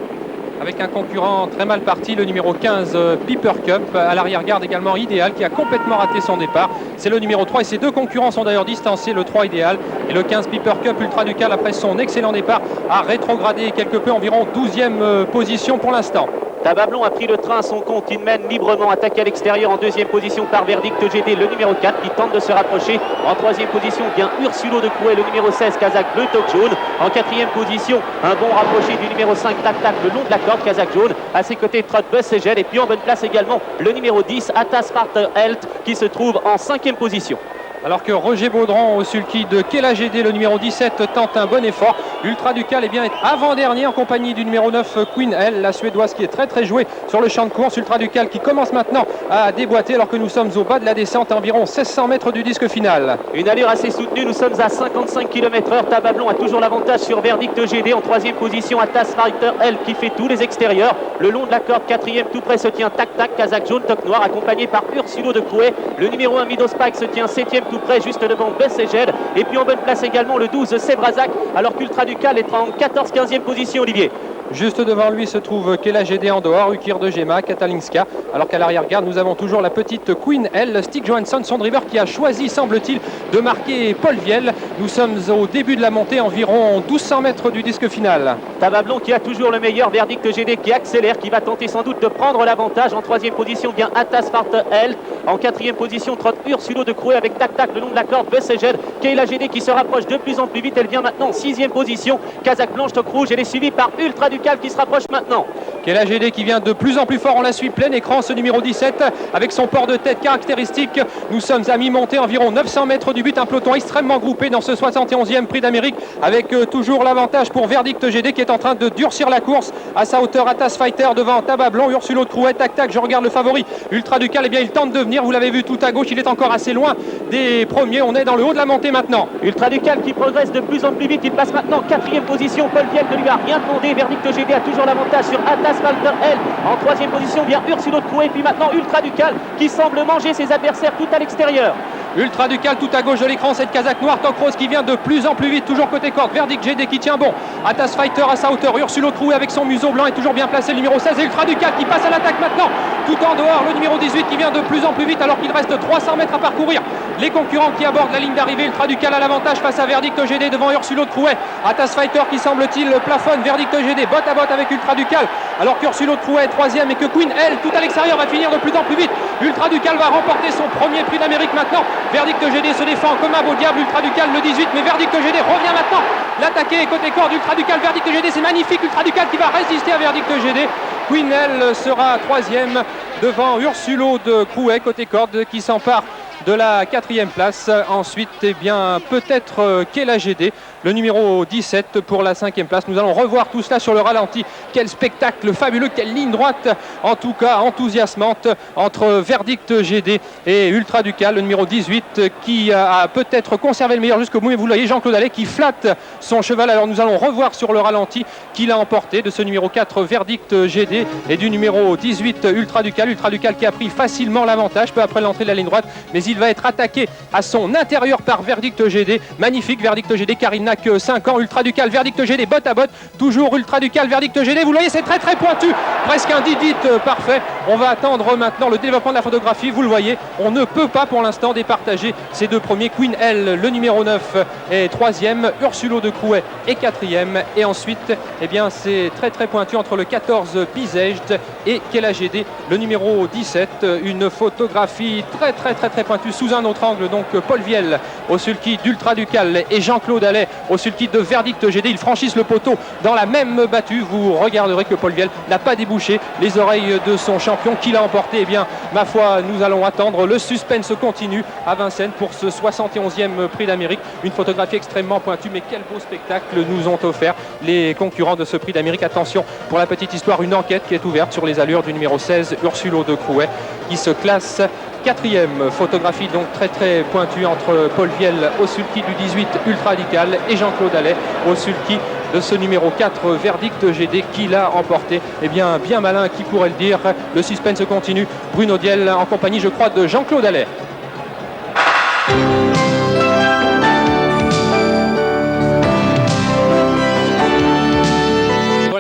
Avec un concurrent très mal parti, le numéro 15 Piper Cup. À l'arrière-garde également Idéal qui a complètement raté son départ. C'est le numéro 3 et ces deux concurrents sont d'ailleurs distancés, le 3 Idéal et le 15 Piper Cup. Ultra Ducal après son excellent départ a rétrogradé quelque peu, environ 12e position pour l'instant. Tabablon a pris le train à son compte, il mène librement, attaqué à l'extérieur en deuxième position par Verdict GD, le numéro 4 qui tente de se rapprocher. En troisième position vient Ursulo de Crouet, le numéro 16 Kazakh bleu toque jaune. En quatrième position, un bon rapproché du numéro 5 Tac Tac le long de la corde, Kazakh jaune. À ses côtés Trot Busseged et puis en bonne place également le numéro 10 Atas Sparta Health qui se trouve en cinquième position. Alors que Roger Baudron au sulky de Kela GD, le numéro 17, tente un bon effort. Ultra Ducal est avant-dernier en compagnie du numéro 9 Queen L, la suédoise qui est très jouée sur le champ de course. Ultra Ducal qui commence maintenant à déboîter alors que nous sommes au bas de la descente à environ 1600 mètres du disque final. Une allure assez soutenue, nous sommes à 55 km/h. Tabablon a toujours l'avantage sur Verdict GD. En troisième position, Atas Fighter L qui fait tous les extérieurs. Le long de la corde, quatrième tout près se tient Tac Tac, Kazakh jaune, toque noir accompagné par Ursulo de Crouet. Le numéro 1 Mido Spike se tient septième tout près, juste devant Busseged. Et puis en bonne place également le 12 Sebrazak, alors qu'Ultra Ducal est en 14-15e position, Olivier. Juste devant lui se trouve Kela GD en dehors, Ukir de Gema, Katalinska. Alors qu'à l'arrière-garde, nous avons toujours la petite Queen L, Stig Johansson, son driver qui a choisi, semble-t-il, de marquer Paul Viel. Nous sommes au début de la montée, environ 1200 mètres du disque final. Tabablon qui a toujours le meilleur, Verdict GD qui accélère, qui va tenter sans doute de prendre l'avantage. En troisième position vient Atas Sparta Health. En quatrième position, trotte Ursulo de Crouet avec Tac Tac le long de la corde, Busseged. Kela GD qui se rapproche de plus en plus vite. Elle vient maintenant en sixième position. Kazakh blanche, toque rouge. Elle est suivie par Ultra Ducal qui se rapproche maintenant. Kela GD qui vient de plus en plus fort, on la suit plein écran, ce numéro 17 avec son port de tête caractéristique. Nous sommes à mi-montée, environ 900 mètres du but, un peloton extrêmement groupé dans ce 71e prix d'Amérique avec toujours l'avantage pour Verdict GD qui est en train de durcir la course à sa hauteur. Atas Fighter devant Tabablon, Ursulo de Crouet, Tac Tac, je regarde le favori Ultra Ducal, il tente de venir, vous l'avez vu tout à gauche, il est encore assez loin des premiers, on est dans le haut de la montée maintenant. Ultra Ducal qui progresse de plus en plus vite, il passe maintenant quatrième position. Paul Viel ne lui a rien demandé, Verdict GD a toujours l'avantage sur Atas Fighter L. En troisième position vient Ursulo de Crouet, puis maintenant Ultra Ducal qui semble manger ses adversaires tout à l'extérieur. Ultra Ducal tout à gauche de l'écran, c'est le Kazakh noir, Tokros qui vient de plus en plus vite, toujours côté corde. Verdict GD qui tient bon. Atas Fighter à sa hauteur. Ursulo Troué avec son museau blanc est toujours bien placé, le numéro 16. Et Ultra Ducal qui passe à l'attaque maintenant, tout en dehors. Le numéro 18 qui vient de plus en plus vite alors qu'il reste 300 mètres à parcourir. Les concurrents qui abordent la ligne d'arrivée. Ultra Ducal à l'avantage face à Verdict GD devant Ursulo Troué. Atas Fighter qui semble-t-il plafonne. Verdict GD botte à botte avec Ultra Ducal alors qu'Ursulo Troué est troisième et que Queen, elle, tout à l'extérieur, va finir de plus en plus vite. Ultra Ducal va remporter son premier prix d'Amérique maintenant. Verdict GD se défend comme un beau diable. Ultra Ducal le 18, mais Verdict GD revient maintenant. L'attaquer côté corde, Ultra Ducal, Verdict GD, c'est magnifique. Ultra Ducal qui va résister à Verdict GD. Queen, elle, sera troisième devant Ursulo de Crouet côté corde qui s'empare de la 4e place. Ensuite, eh bien, peut-être Kela GD, le numéro 17 pour la 5e place. Nous allons revoir tout cela sur le ralenti. Quel spectacle fabuleux, quelle ligne droite, en tout cas enthousiasmante, entre Verdict GD et Ultra Ducal, le numéro 18, qui a peut-être conservé le meilleur jusqu'au bout. Mais vous le voyez, Jean-Claude Allais qui flatte son cheval. Alors nous allons revoir sur le ralenti qu'il a emporté de ce numéro 4 Verdict GD et du numéro 18 Ultra Ducal. Ultra Ducal qui a pris facilement l'avantage peu après l'entrée de la ligne droite, mais il va être attaqué à son intérieur par Verdict GD. Magnifique Verdict GD car il n'a que 5 ans. Ultra Ducal, Verdict GD, botte à botte. Toujours Ultra Ducal, Verdict GD. Vous le voyez, c'est très très pointu. Presque un didit parfait. On va attendre maintenant le développement de la photographie. Vous le voyez, on ne peut pas pour l'instant départager ces deux premiers. Queen L, le numéro 9, est 3e. Ursulo de Crouet est 4e. Et ensuite, eh bien, c'est très très pointu entre le 14 Bizejt et Kela GD, le numéro 17. Une photographie très très très très pointue sous un autre angle. Donc Paul Viel au sulky d'Ultra Ducal et Jean-Claude Allais au sulky de Verdict GD. Ils franchissent le poteau dans la même battue. Vous regarderez que Paul Viel n'a pas débouché les oreilles de son champion qui l'a emporté. Eh bien, ma foi, nous allons attendre. Le suspense continue à Vincennes pour ce 71e prix d'Amérique. Une photographie extrêmement pointue, mais quel beau spectacle nous ont offert les concurrents de ce prix d'Amérique. Attention, pour la petite histoire, une enquête qui est ouverte sur les allures du numéro 16 Ursulo de Crouet qui se classe 4e. Photographie donc très très pointue entre Paul Viel au sulky du 18 Ultra Ducal et Jean-Claude Allais au sulky de ce numéro 4 Verdict GD qui l'a emporté. Eh bien, bien malin qui pourrait le dire. Le suspense continue. Bruno Diel en compagnie, je crois, de Jean-Claude Allais.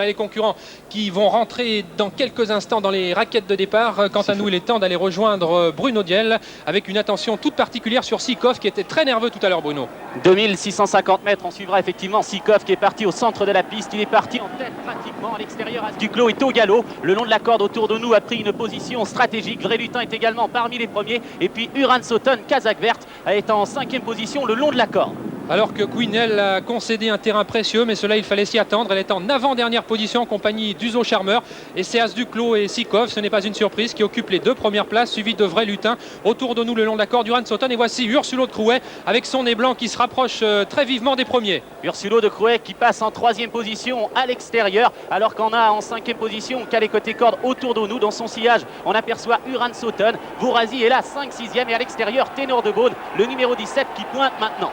Les concurrents qui vont rentrer dans quelques instants dans les raquettes de départ. Quant à nous, il est temps d'aller rejoindre Bruno Diel avec une attention toute particulière sur Sikov qui était très nerveux tout à l'heure, Bruno. 2650 mètres, on suivra effectivement Sikov qui est parti au centre de la piste. Il est parti en tête pratiquement à l'extérieur. Duclos est au galop. Le long de la corde autour de nous a pris une position stratégique. Vrélutin est également parmi les premiers. Et puis Uran Soton, Kazakh Vert, est en 5e position le long de la corde. Alors que Queen L a concédé un terrain précieux, mais cela il fallait s'y attendre. Elle est en avant-dernière position en compagnie d'Uzo Charmeur et c'est Duclos et Sikov, ce n'est pas une surprise, qui occupent les deux premières places, suivi de Vrélutin. Autour de nous le long de la corde, Uran Soton, et voici Ursulo de Crouet avec son nez blanc qui se rapproche très vivement des premiers. Ursulo de Crouet qui passe en 3e position à l'extérieur, alors qu'on a en 5e position Calais côté corde autour de nous. Dans son sillage, on aperçoit Uran Soton. Bourazi est là, 5-6e, et à l'extérieur, Ténor de Beaune, le numéro 17 qui pointe maintenant.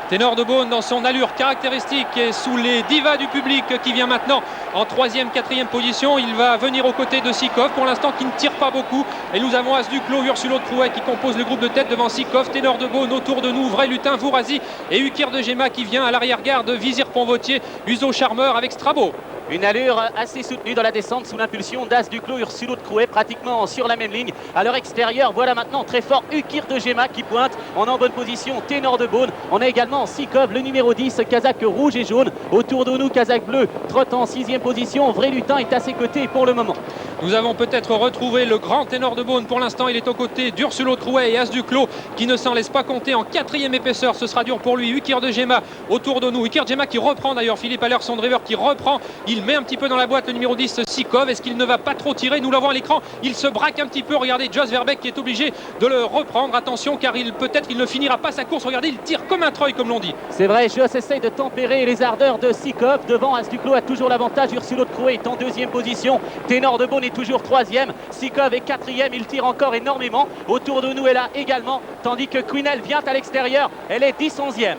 Ténor de Beaune dans son allure caractéristique et sous les divas du public qui vient maintenant en 3e, 4e position. Il va venir aux côtés de Sikov pour l'instant qui ne tire pas beaucoup. Et nous avons Duclos, Ursulo de Crouet qui compose le groupe de tête devant Sikov, Ténor de Beaune autour de nous, Vrélutin, Vourazi et Ukir de Gema qui vient à l'arrière-garde, Vizir Ponvautier, Uzo Charmeur avec Strabo. Une allure assez soutenue dans la descente sous l'impulsion Duclos, Ursulo de Crouet pratiquement sur la même ligne. À leur extérieur, voilà maintenant très fort Ukir de Gema qui pointe. On est en bonne position Ténor de Beaune. On a également Sikov, le numéro 10, Kazakh rouge et jaune. Autour de nous, Kazakh bleu trotte en 6e position. Vrélutin est à ses côtés pour le moment. Nous avons peut-être retrouvé le grand Ténor de Beaune. Pour l'instant, il est aux côtés d'Ursulo de Crouet et Duclos qui ne s'en laisse pas compter en 4e épaisseur. Ce sera dur pour lui. Ukir de Gema autour de nous. Ukir de Gema qui reprend d'ailleurs Philippe Haller, son driver qui reprend. Il met un petit peu dans la boîte le numéro 10 Sikov. Est-ce qu'il ne va pas trop tirer? Nous l'avons à l'écran. Il se braque un petit peu. Regardez Jos Verbeek qui est obligé de le reprendre. Attention car peut-être il ne finira pas sa course. Regardez, il tire comme un treuil comme l'on dit. C'est vrai, Jos essaye de tempérer les ardeurs de Sikov. Devant, Duclos a toujours l'avantage. Ursulo de Crouet est en 2e position. Ténor de Beaune est toujours 3e. Sikov est 4e. Il tire encore énormément. Autour de nous est là également. Tandis que Queen L vient à l'extérieur. Elle est 10-11e.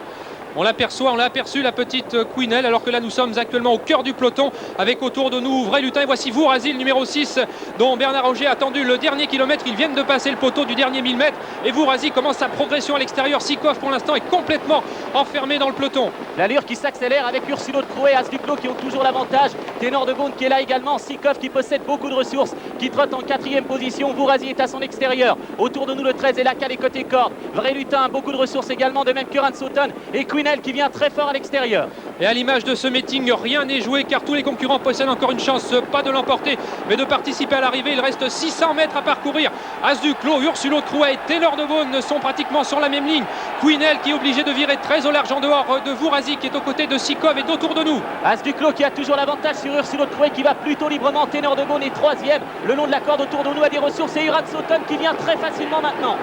On l'aperçoit, on l'a aperçu, la petite Queenel, alors que là nous sommes actuellement au cœur du peloton avec autour de nous Vrailutin et voici Vourazy, le numéro 6 dont Bernard Ogier a attendu le dernier kilomètre. Ils viennent de passer le poteau du dernier 1000 mètres et Vourazy commence sa progression à l'extérieur. Sikov pour l'instant est complètement enfermé dans le peloton. L'allure qui s'accélère avec Ursulo de Crouet, As Duclos qui ont toujours l'avantage. Ténor de Beaune qui est là également. Sikov qui possède beaucoup de ressources, qui trotte en 4e position. Vourazy est à son extérieur. Autour de nous le 13 et la cale côté corde. Vrailutin, beaucoup de ressources également, de même que Uran Sutton et Queenel qui vient très fort à l'extérieur. Et à l'image de ce meeting, rien n'est joué car tous les concurrents possèdent encore une chance, pas de l'emporter, mais de participer à l'arrivée. Il reste 600 mètres à parcourir. As Duclos, Ursulo de Crouet et Ténor de Beaune sont pratiquement sur la même ligne. Queenel qui est obligé de virer très au large en dehors de Vourazy qui est aux côtés de Sikov et d'autour de nous. As Duclos qui a toujours l'avantage sur Ursulo de Crouet qui va plutôt librement. Ténor de Beaune est 3e. Le long de la corde autour de nous a des ressources et Uran Sutton qui vient très facilement maintenant.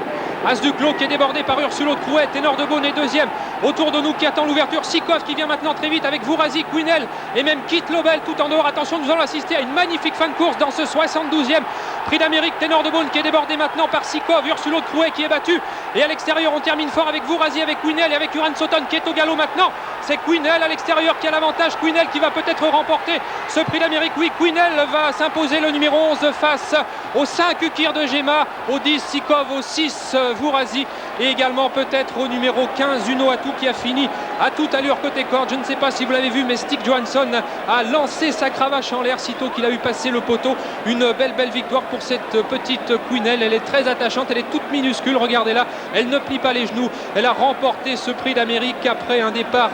As Duclos qui est débordé par Ursulo de Crouet, Ténor de Beaune est 2e. Autour de nous qui attend l'ouverture, Sikov qui vient maintenant très vite avec Vourazy, Queenel et même Kit Lobel tout en dehors. Attention, nous allons assister à une magnifique fin de course dans ce 72e Prix d'Amérique. Ténor de Beaune qui est débordé maintenant par Sikov, Ursulo de Crouet qui est battu et à l'extérieur on termine fort avec Vourazy, avec Queenel et avec Uran Sutton qui est au galop maintenant. C'est Queenel à l'extérieur qui a l'avantage, Queenel qui va peut-être remporter ce Prix d'Amérique. Oui, Queenel va s'imposer, le numéro 11 face au 5 Ukir de Gema, au 10 Sikov, au 6 Vourazy et également peut-être au numéro 15 Uno Atou qui a fini à toute allure côté corde. Je ne sais pas si vous l'avez vu, mais Stig Johansson a lancé sa cravache en l'air sitôt qu'il a eu passé le poteau. Une belle victoire pour cette petite Queenel. Elle est très attachante, elle est toute minuscule, regardez-la, elle ne plie pas les genoux. Elle a remporté ce Prix d'Amérique après un départ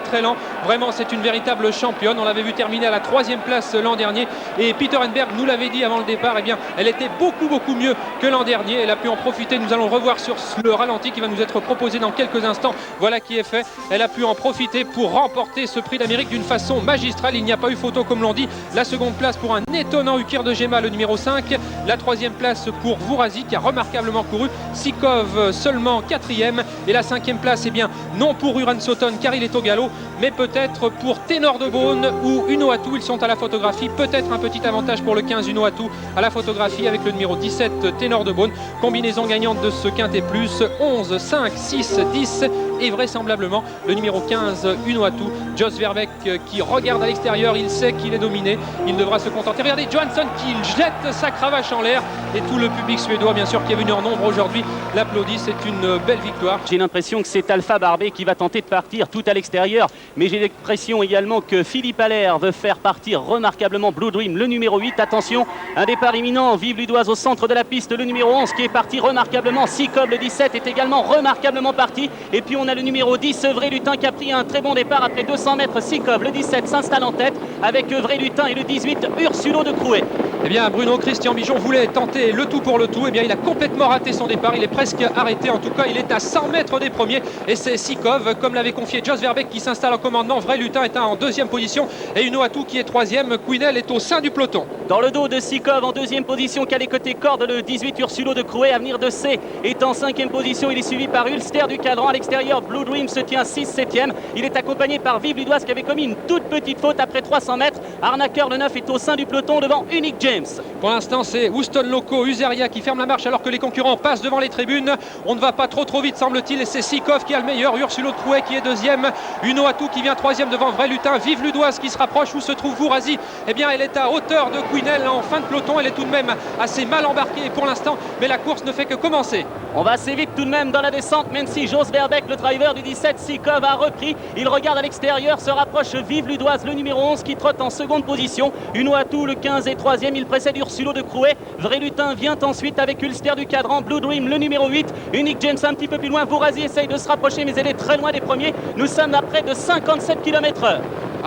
très lent. Vraiment, c'est une véritable championne. On l'avait vu terminer à la 3e place l'an dernier et Peter Enberg nous l'avait dit avant le départ, eh bien, elle était beaucoup mieux que l'an dernier. Elle a pu en profiter, nous allons le revoir sur le ralenti qui va nous être proposé dans quelques instants. Voilà qui est fait. Elle a pu en profiter pour remporter ce Prix d'Amérique d'une façon magistrale. Il n'y a pas eu photo comme l'on dit. La 2e place pour un étonnant Ukir de Gema, le numéro 5. La 3e place pour Vourazy qui a remarquablement couru. Sikov seulement 4e. Et la 5e place, eh bien, non pour Uran Sutton car il est au galop, mais peut-être pour Ténor de Beaune ou Uno Atou. Ils sont à la photographie. Peut-être un petit avantage pour le 15 Uno Atou à la photographie avec le numéro 17 Ténor de Beaune. Combinaison gagnante de ce quintet plus 11, 5, 6, 10 et vraisemblablement le numéro 15 Uno Atou. Jos Verbeek qui regarde à l'extérieur, il sait qu'il est dominé, il devra se contenter. Regardez Johansson qui jette sa cravache en l'air et tout le public suédois bien sûr qui est venu en nombre aujourd'hui l'applaudit. C'est une belle victoire. J'ai l'impression que c'est Alpha Barbet qui va tenter de partir tout à l'extérieur, mais j'ai l'impression également que Philippe Allaire veut faire partir remarquablement Blue Dream, le numéro 8. Attention, un départ imminent, Vive Ludoise au centre de la piste, le numéro 11 qui est parti remarquablement. Sikov le 17 est également remarquablement parti et puis on a le numéro 10 Vrailutin qui a pris un très bon départ après 200 mètres. Sikov le 17 s'installe en tête avec Vrailutin et le 18 Ursulo de Crouet. Eh bien Bruno Christian Bijon voulait tenter le tout pour le tout. Eh bien il a complètement raté son départ, il est presque arrêté, en tout cas il est à 100 mètres des premiers et c'est Sikov comme l'avait confié Jos Verbeek qui s'installe en commandement. Vrailutin est en 2e position et Uno Atou qui est 3e. Queenel est au sein du peloton. Dans le dos de Sikov en 2e position, calé côté corde, le 18 Ursulo de Crouet. Avenir de C est en 5e position, il est suivi par Ulster du cadran à l'extérieur. Blue Dream se tient 6-7e, il est accompagné par Vive Ludoise qui avait commis une toute petite faute après 300 mètres. Arnaqueur le 9 est au sein du peloton devant Unique James. Pour l'instant c'est Houston Loco, Useria qui ferme la marche alors que les concurrents passent devant les tribunes. On ne va pas trop vite semble-t-il et c'est Sikov qui a le meilleur, Ursulo de Crouet qui est 2e, Uno Atou qui vient 3e devant Vrailutin. Vive Ludoise qui se rapproche. Où se trouve Vourazy? Eh bien elle est à hauteur de Queenel en fin de peloton. Elle est tout de même assez mal embarquée pour l'instant, mais la course ne fait que commencer. On va assez vite tout de même dans la descente, même si Jos Verbeek, le driver du 17 Sikov, a repris. Il regarde à l'extérieur, se rapproche Vive Ludoise, le numéro 11 qui trotte en 2e position. Uno Atou, le 15 est 3e, il précède Ursulo de Crouet. Vrailutin vient ensuite avec Ulster du cadran. Blue Dream, le numéro 8. Unique James un petit peu plus loin. Vourazy essaye de se rapprocher, mais elle est très loin des premiers. Nous sommes à près de 57 km/h.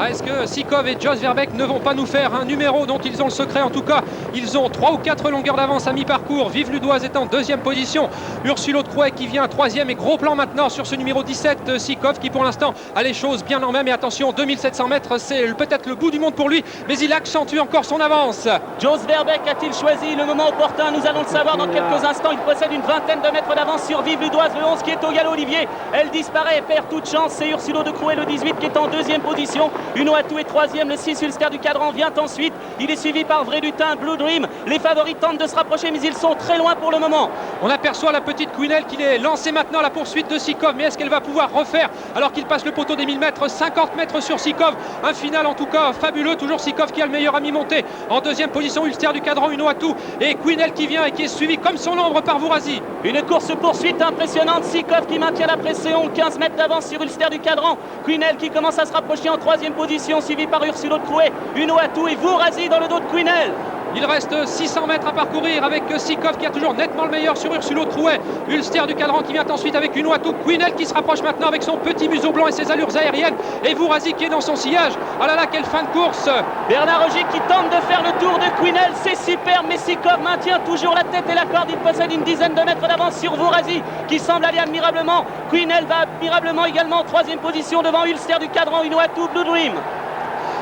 Est-ce que Sikov et Jos Verbeek ne vont pas nous faire un numéro dont ils ont le secret? En tout cas, ils ont 3 ou 4 longueurs d'avance à mi-parcours. Vive Ludoise est en 2e position. Ursulo de Crouet qui vient 3e et gros plan maintenant sur ce numéro 17 Sikov qui pour l'instant a les choses bien en main. Mais attention, 2700 mètres, c'est peut-être le bout du monde pour lui, mais il accentue encore son avance. Jos Verbeek a-t-il choisi le moment opportun? Nous allons le savoir dans quelques instants. Il possède une vingtaine de mètres d'avance sur Vive Ludoise, le 11 qui est au galop. Olivier, elle disparaît et perd toute chance. C'est Ursulo de Crouet, le 18 qui est en 2e position. Uno Atou est 3e, le 6 Ulster du cadran vient ensuite. Il est suivi par Vrailutin, Blue Dream. Les favoris tentent de se rapprocher, mais ils sont très loin pour le moment. On aperçoit la petite Quinel qui est lancée maintenant à la poursuite de Sikov, mais est-ce qu'elle va pouvoir refaire alors qu'il passe le poteau des 1000 mètres, 50 mètres sur Sikov, un final en tout cas fabuleux, toujours Sikov qui a le meilleur ami monté. En deuxième position, Ulster du cadran, Unoatu et Quinel qui vient et qui est suivi comme son ombre par Vourazy. Une course-poursuite impressionnante, Sikov qui maintient la pression, 15 mètres d'avance sur Ulster du cadran, Quinel qui commence à se rapprocher en troisième position, suivi par Ursulo de Crouet, Unoatu et Vourazy dans le dos de Quinel. Il reste 600 mètres à parcourir avec Sikov qui a toujours nettement le meilleur sur Ursulo de Crouet. Ulster du cadran qui vient ensuite avec Unoatu. Quinel qui se rapproche maintenant avec son petit museau blanc et ses allures aériennes. Et Vourazy qui est dans son sillage. Ah là là, quelle fin de course! Bernard Ogier qui tente de faire le tour de Quinel. C'est superbe, mais Sikov maintient toujours la tête et la corde. Il possède une dizaine de mètres d'avance sur Vourazy qui semble aller admirablement. Quinel va admirablement également en troisième position devant Ulster du cadran, Unoatu, Blue Dream.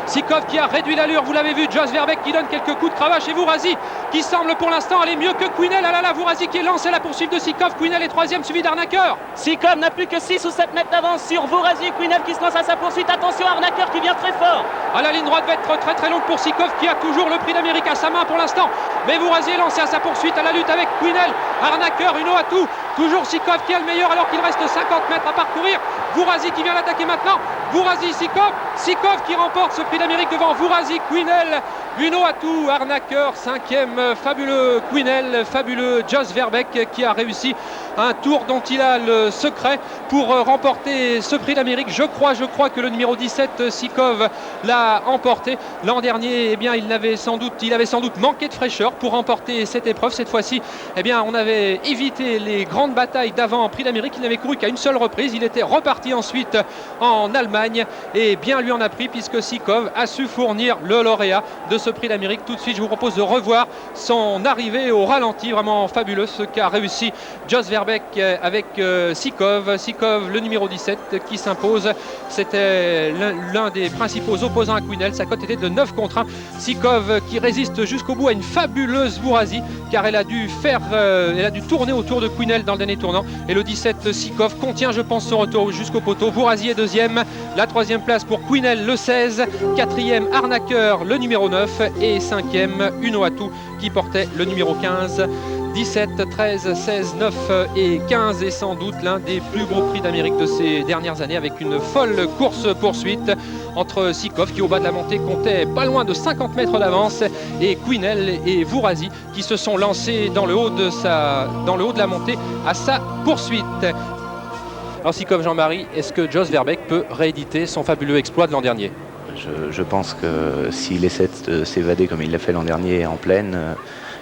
Sikov qui a réduit l'allure, vous l'avez vu, Jos Verbeek qui donne quelques coups de cravache et Vourazy qui semble pour l'instant aller mieux que Quinel. Ah là là, Vourazy qui est lancé à la poursuite de Sikov, Quinel est troisième suivi d'Arnaqueur. Sikov n'a plus que 6 ou 7 mètres d'avance sur Vourazy, Quinel qui se lance à sa poursuite, attention Arnaqueur qui vient très fort. Ah, la ligne droite va être très très longue pour Sikov qui a toujours le prix d'Amérique à sa main pour l'instant. Mais Vourazy est lancé à sa poursuite à la lutte avec Quinel, Arnaqueur, Unoatu. Toujours Sikov qui a le meilleur alors qu'il reste 50 mètres à parcourir. Vourazy qui vient l'attaquer maintenant. Vourazy, Sikov. Sikov qui remporte ce prix d'Amérique devant Vourazy, Quinel, Unoatu, Arnaqueur, cinquième, fabuleux Quinel, fabuleux Jos Verbeek qui a réussi un tour dont il a le secret pour remporter ce prix d'Amérique. Je crois que le numéro 17, Sikov, l'a emporté. L'an dernier, eh bien, il avait sans doute manqué de fraîcheur pour remporter cette épreuve. Cette fois-ci, eh bien, on avait évité les grandes batailles d'avant en prix d'Amérique. Il n'avait couru qu'à une seule reprise. Il était reparti ensuite en Allemagne et bien lui en a pris puisque Sikov a su fournir le lauréat de ce prix d'Amérique. Tout de suite, je vous propose de revoir son arrivée au ralenti, vraiment fabuleux ce qu'a réussi Jos Verbeek avec Sikov. Sikov, le numéro 17 qui s'impose. C'était l'un des principaux opposants à Quinel. Sa cote était de 9 contre 1. Sikov qui résiste jusqu'au bout à une fabuleuse Vourazy car elle a dû tourner autour de Quinel dans le dernier tournant. Et le 17 Sikov contient, je pense, son retour jusqu'au poteau. Vourazy est deuxième. La troisième place pour Quinel, le 16. Quatrième, Arnaqueur, le numéro 9. Et cinquième, Unoatu qui portait le numéro 15. 17, 13, 16, 9 et 15 est sans doute l'un des plus gros prix d'Amérique de ces dernières années avec une folle course-poursuite entre Sikov qui au bas de la montée comptait pas loin de 50 mètres d'avance et Quinel et Vourazy qui se sont lancés dans le haut de la montée à sa poursuite. Alors Sikov, Jean-Marie, est-ce que Jos Verbeek peut rééditer son fabuleux exploit de l'an dernier? Je pense que s'il essaie de s'évader comme il l'a fait l'an dernier en plaine,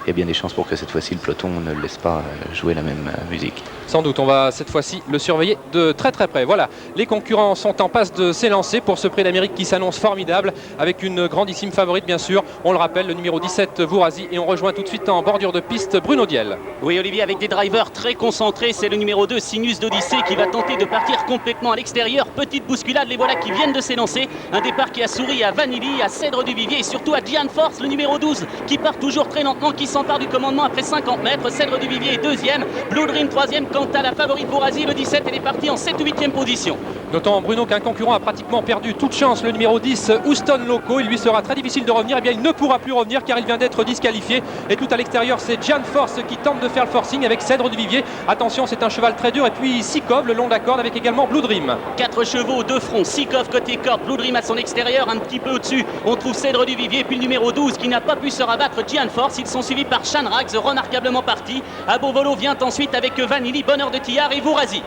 il y a bien des chances pour que cette fois-ci le peloton ne le laisse pas jouer la même musique. Sans doute, on va cette fois-ci le surveiller de très très près. Voilà, les concurrents sont en passe de s'élancer pour ce prix d'Amérique qui s'annonce formidable avec une grandissime favorite bien sûr. On le rappelle, le numéro 17 Vourazy et on rejoint tout de suite en bordure de piste Bruno Diel. Oui Olivier, avec des drivers très concentrés, c'est le numéro 2 Sinus d'Odyssée qui va tenter de partir complètement à l'extérieur. Petite bousculade, les voilà qui viennent de s'élancer. Un départ qui a souri à Vanilly, à Cèdre du Vivier et surtout à Gian Force, le numéro 12 qui part toujours très lentement, qui s'empare du commandement après 50 mètres. Cèdre du Vivier est deuxième, Blue Dream troisième. Quant à la favorite Vourazy, le 17, elle est partie en 7 ou 8e position. Notons Bruno qu'un concurrent a pratiquement perdu toute chance, le numéro 10 Houston Loco. Il lui sera très difficile de revenir, eh bien il ne pourra plus revenir car il vient d'être disqualifié. Et tout à l'extérieur c'est Gian Force qui tente de faire le forcing avec Cèdre du Vivier. Attention, c'est un cheval très dur et puis Sikov le long de la corde avec également Blue Dream. 4 chevaux, 2 fronts, Sikov côté corde, Blue Dream à son extérieur, un petit peu au-dessus. On trouve Cèdre du Vivier puis le numéro 12 qui n'a pas pu se rabattre, Gian Force. Ils sont suivis par Shanrax, remarquablement parti. À Beauvolo vient ensuite avec Vanilly, Bonheur de Tillard et Vourazy.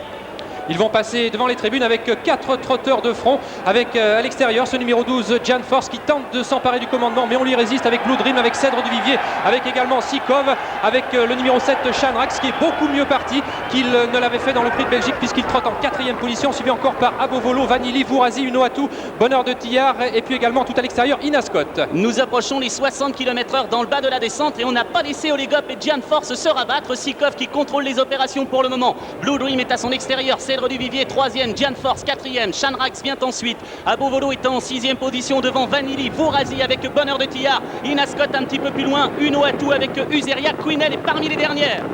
Ils vont passer devant les tribunes avec 4 trotteurs de front, avec à l'extérieur ce numéro 12 Gian Force qui tente de s'emparer du commandement, mais on lui résiste avec Blue Dream, avec Cèdre du Vivier, avec également Sikov, avec le numéro 7 Shanrax qui est beaucoup mieux parti qu'il ne l'avait fait dans le prix de Belgique puisqu'il trotte en 4e position, suivi encore par Abovolo, Vanilly, Vourazy, Unoatu, Bonheur de Tillard et puis également tout à l'extérieur Ina Scott. Nous approchons les 60 km/h dans le bas de la descente et on n'a pas laissé Olegop et Gian Force se rabattre. Sikov qui contrôle les opérations pour le moment. Blue Dream est à son extérieur, Cèdre du Vivier 3e, Gian Force 4e, Shanrax vient ensuite. Abovolo est en 6e position devant Vanilly, Vourazy avec Bonheur de Tillard, Ina Scott un petit peu plus loin, Unoatu avec Useria, Quinel est parmi les dernières.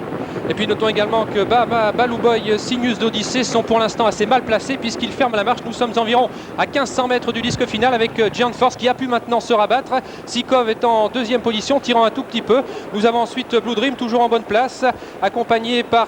Et puis notons également que Balouboy, Sinus d'Odyssée sont pour l'instant assez mal placés puisqu'ils ferment la marche. Nous sommes environ à 1500 mètres du disque final avec Giant Force qui a pu maintenant se rabattre. Sikov est en deuxième position, tirant un tout petit peu. Nous avons ensuite Blue Dream toujours en bonne place, accompagné par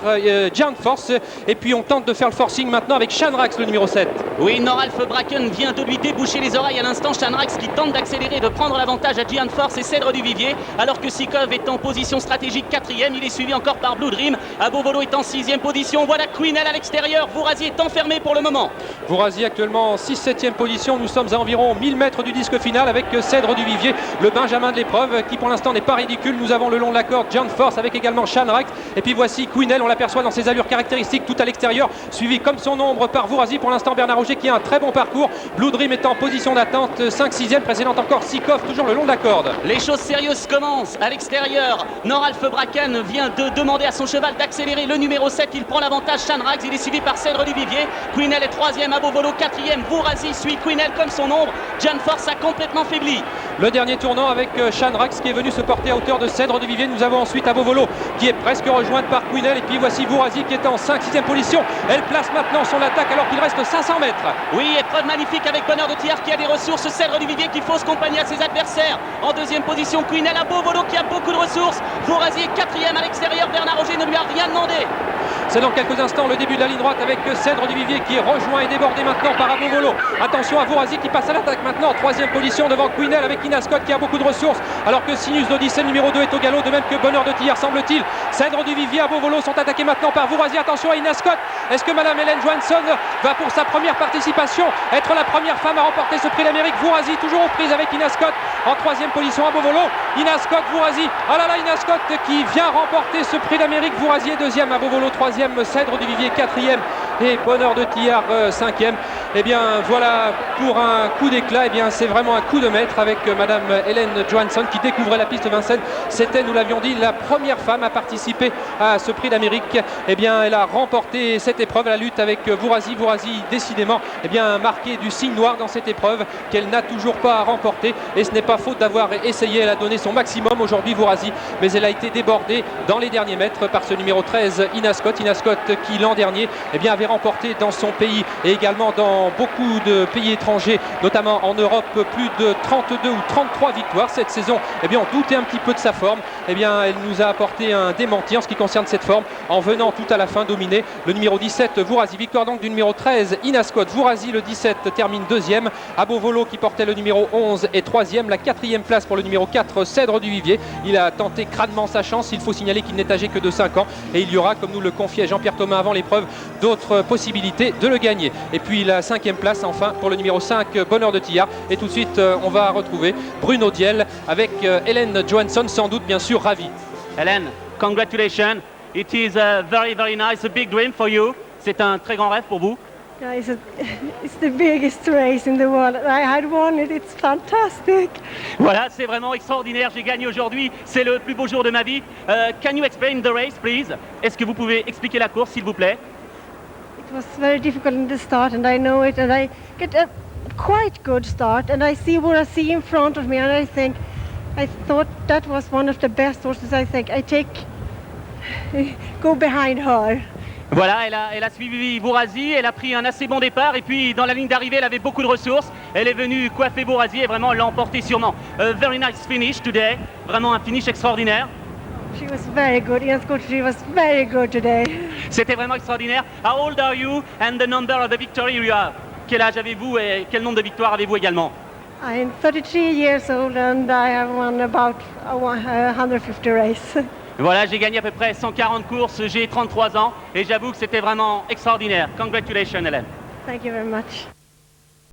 Giant Force. Et puis on tente de faire le forcing maintenant avec Shanrax, le numéro 7. Oui, Noralf Bracken vient de lui déboucher les oreilles à l'instant. Shanrax qui tente d'accélérer, de prendre l'avantage à Giant Force et Cèdre du Vivier, alors que Sikov est en position stratégique 4e. Il est suivi encore par Blue Dream. Abovolo est en 6e position. Voilà Queenel à l'extérieur. Vourazy est enfermé pour le moment. Vourazy actuellement en 6-7e position. Nous sommes à environ 1000 mètres du disque final avec Cèdre du Vivier, le Benjamin de l'épreuve, qui pour l'instant n'est pas ridicule. Nous avons le long de la corde Giant Force avec également Shanrax. Et puis voici Queenel, on l'aperçoit dans ses allures caractéristiques tout à l'extérieur, suivi comme son ombre par Vourazy. Pour l'instant Bernard Roger qui a un très bon parcours. Blue Dream est en position d'attente, 5-6e, précédent encore Sikov, toujours le long de la corde. Les choses sérieuses commencent à l'extérieur. Noralf Bracken vient de demander à son cheval d'accélérer. Le numéro 7, il prend l'avantage. Shanrax, il est suivi par Cèdre du Vivier. Queenel est 3e, Abovolo 4e. Vourazy suit Queenel comme son ombre. Giant Force a complètement faibli. Le dernier tournant avec Shanrax qui est venu se porter à hauteur de Cèdre du Vivier. Nous avons ensuite Abovolo qui est presque rejointe par Queenel. Et puis voici Vourazy qui est en 5-6e position. Elle place maintenant son attaque alors qu'il reste 500 mètres. Oui, épreuve magnifique avec Bonheur de Thiers qui a des ressources. Cèdre du Vivier qui fausse compagnie à ses adversaires. En deuxième position, Queenel. Abovolo qui a beaucoup de ressources. Vourazy est 4e à l'extérieur. Bernard Roger ne lui a rien demandé. C'est dans quelques instants le début de la ligne droite avec Cèdre du Vivier qui est rejoint et débordé maintenant par Abovolo. Attention à Vourazy qui passe à l'attaque maintenant en 3e position devant Queenel avec Ina Scott qui a beaucoup de ressources, alors que Sinus d'Odyssée numéro 2 est au galop, de même que Bonheur de Thiers semble-t-il. Cèdre du Vivier, Abovolo sont attaqués maintenant par Vourazy. Attention à Ina Scott. Est-ce que Madame Hélène Johansson va pour sa première participation être la première femme à remporter ce prix d'Amérique? Vourazy toujours aux prises avec Ina Scott en 3e position. Abovolo, Ina Scott, Vourazy. Oh là là, Ina Scott qui vient remporter ce prix d'Amérique. Vourazy est 2e, Abovolo 3e, Cèdre du Vivier 4e et Bonheur de Thiers 5e. Et bien voilà pour un coup d'éclat. Et bien c'est vraiment un coup de maître avec Madame Hélène Johansson qui découvrait la piste Vincennes. C'était, nous l'avions dit, la première femme à participer à ce prix d'Amérique. Et bien elle a remporté cette épreuve, la lutte avec Vourazy. Vourazy décidément marqué du signe noir dans cette épreuve qu'elle n'a toujours pas remporté. Et ce n'est pas faute d'avoir essayé. Elle a donné son maximum aujourd'hui, Vourazy, mais elle a été débordée dans les derniers mètres par ce numéro 13, Ina Scott. Ina Scott qui l'an dernier avait remporté dans son pays et également dans beaucoup de pays étrangers, notamment en Europe, plus de 32 ou 33 victoires cette saison. On doutait un petit peu de sa forme. Elle nous a apporté un démenti en ce qui concerne cette forme en venant tout à la fin dominer le numéro 17 Vourazy. Victoire donc du numéro 13 Ina Scott. Vourazy le 17 termine 2e. Abovolo qui portait le numéro 11 est 3e. La 4e place pour le numéro 4 Cèdre du Vivier. Il a tenté crânement sa chance. Il faut signaler qu'il n'est âgé que de 5 ans et il y aura, comme nous le confiait Jean-Pierre Thomas avant l'épreuve, d'autres possibilités de le gagner. Et puis la 5e place enfin pour le numéro 5 Bonheur de Thiers. Et tout de suite on va retrouver Bruno Diel avec Hélène Johansson, sans doute bien sûr ravie. Hélène, congratulations. It is a very nice, a big dream for you. C'est un très grand rêve pour vous. Yeah, it's the biggest race in the world. I had won it. It's fantastic. Voilà, c'est vraiment extraordinaire. J'ai gagné aujourd'hui. C'est le plus beau jour de ma vie. Can you explain the race, please? Est-ce que vous pouvez expliquer la course, s'il vous plaît? It was very difficult in the start, and I know it. And I get a quite good start, and I see Vourazy in front of me, and I thought that was one of the best horses. I think go behind her. Voilà, elle a suivi Vourazy, elle a pris un assez bon départ et puis dans la ligne d'arrivée elle avait beaucoup de ressources. Elle est venue coiffer Vourazy et vraiment l'emporter sûrement. A very nice finish today, vraiment un finish extraordinaire. She was very good, yes, good. She was very good today. C'était vraiment extraordinaire. How old are you and the number of the victory you have? Quel âge avez-vous et quel nombre de victoires avez-vous également? I'm 33 years old and I have won about 150 races. Voilà, j'ai gagné à peu près 140 courses, j'ai 33 ans et j'avoue que c'était vraiment extraordinaire. Congratulations, Hélène. Thank you very much.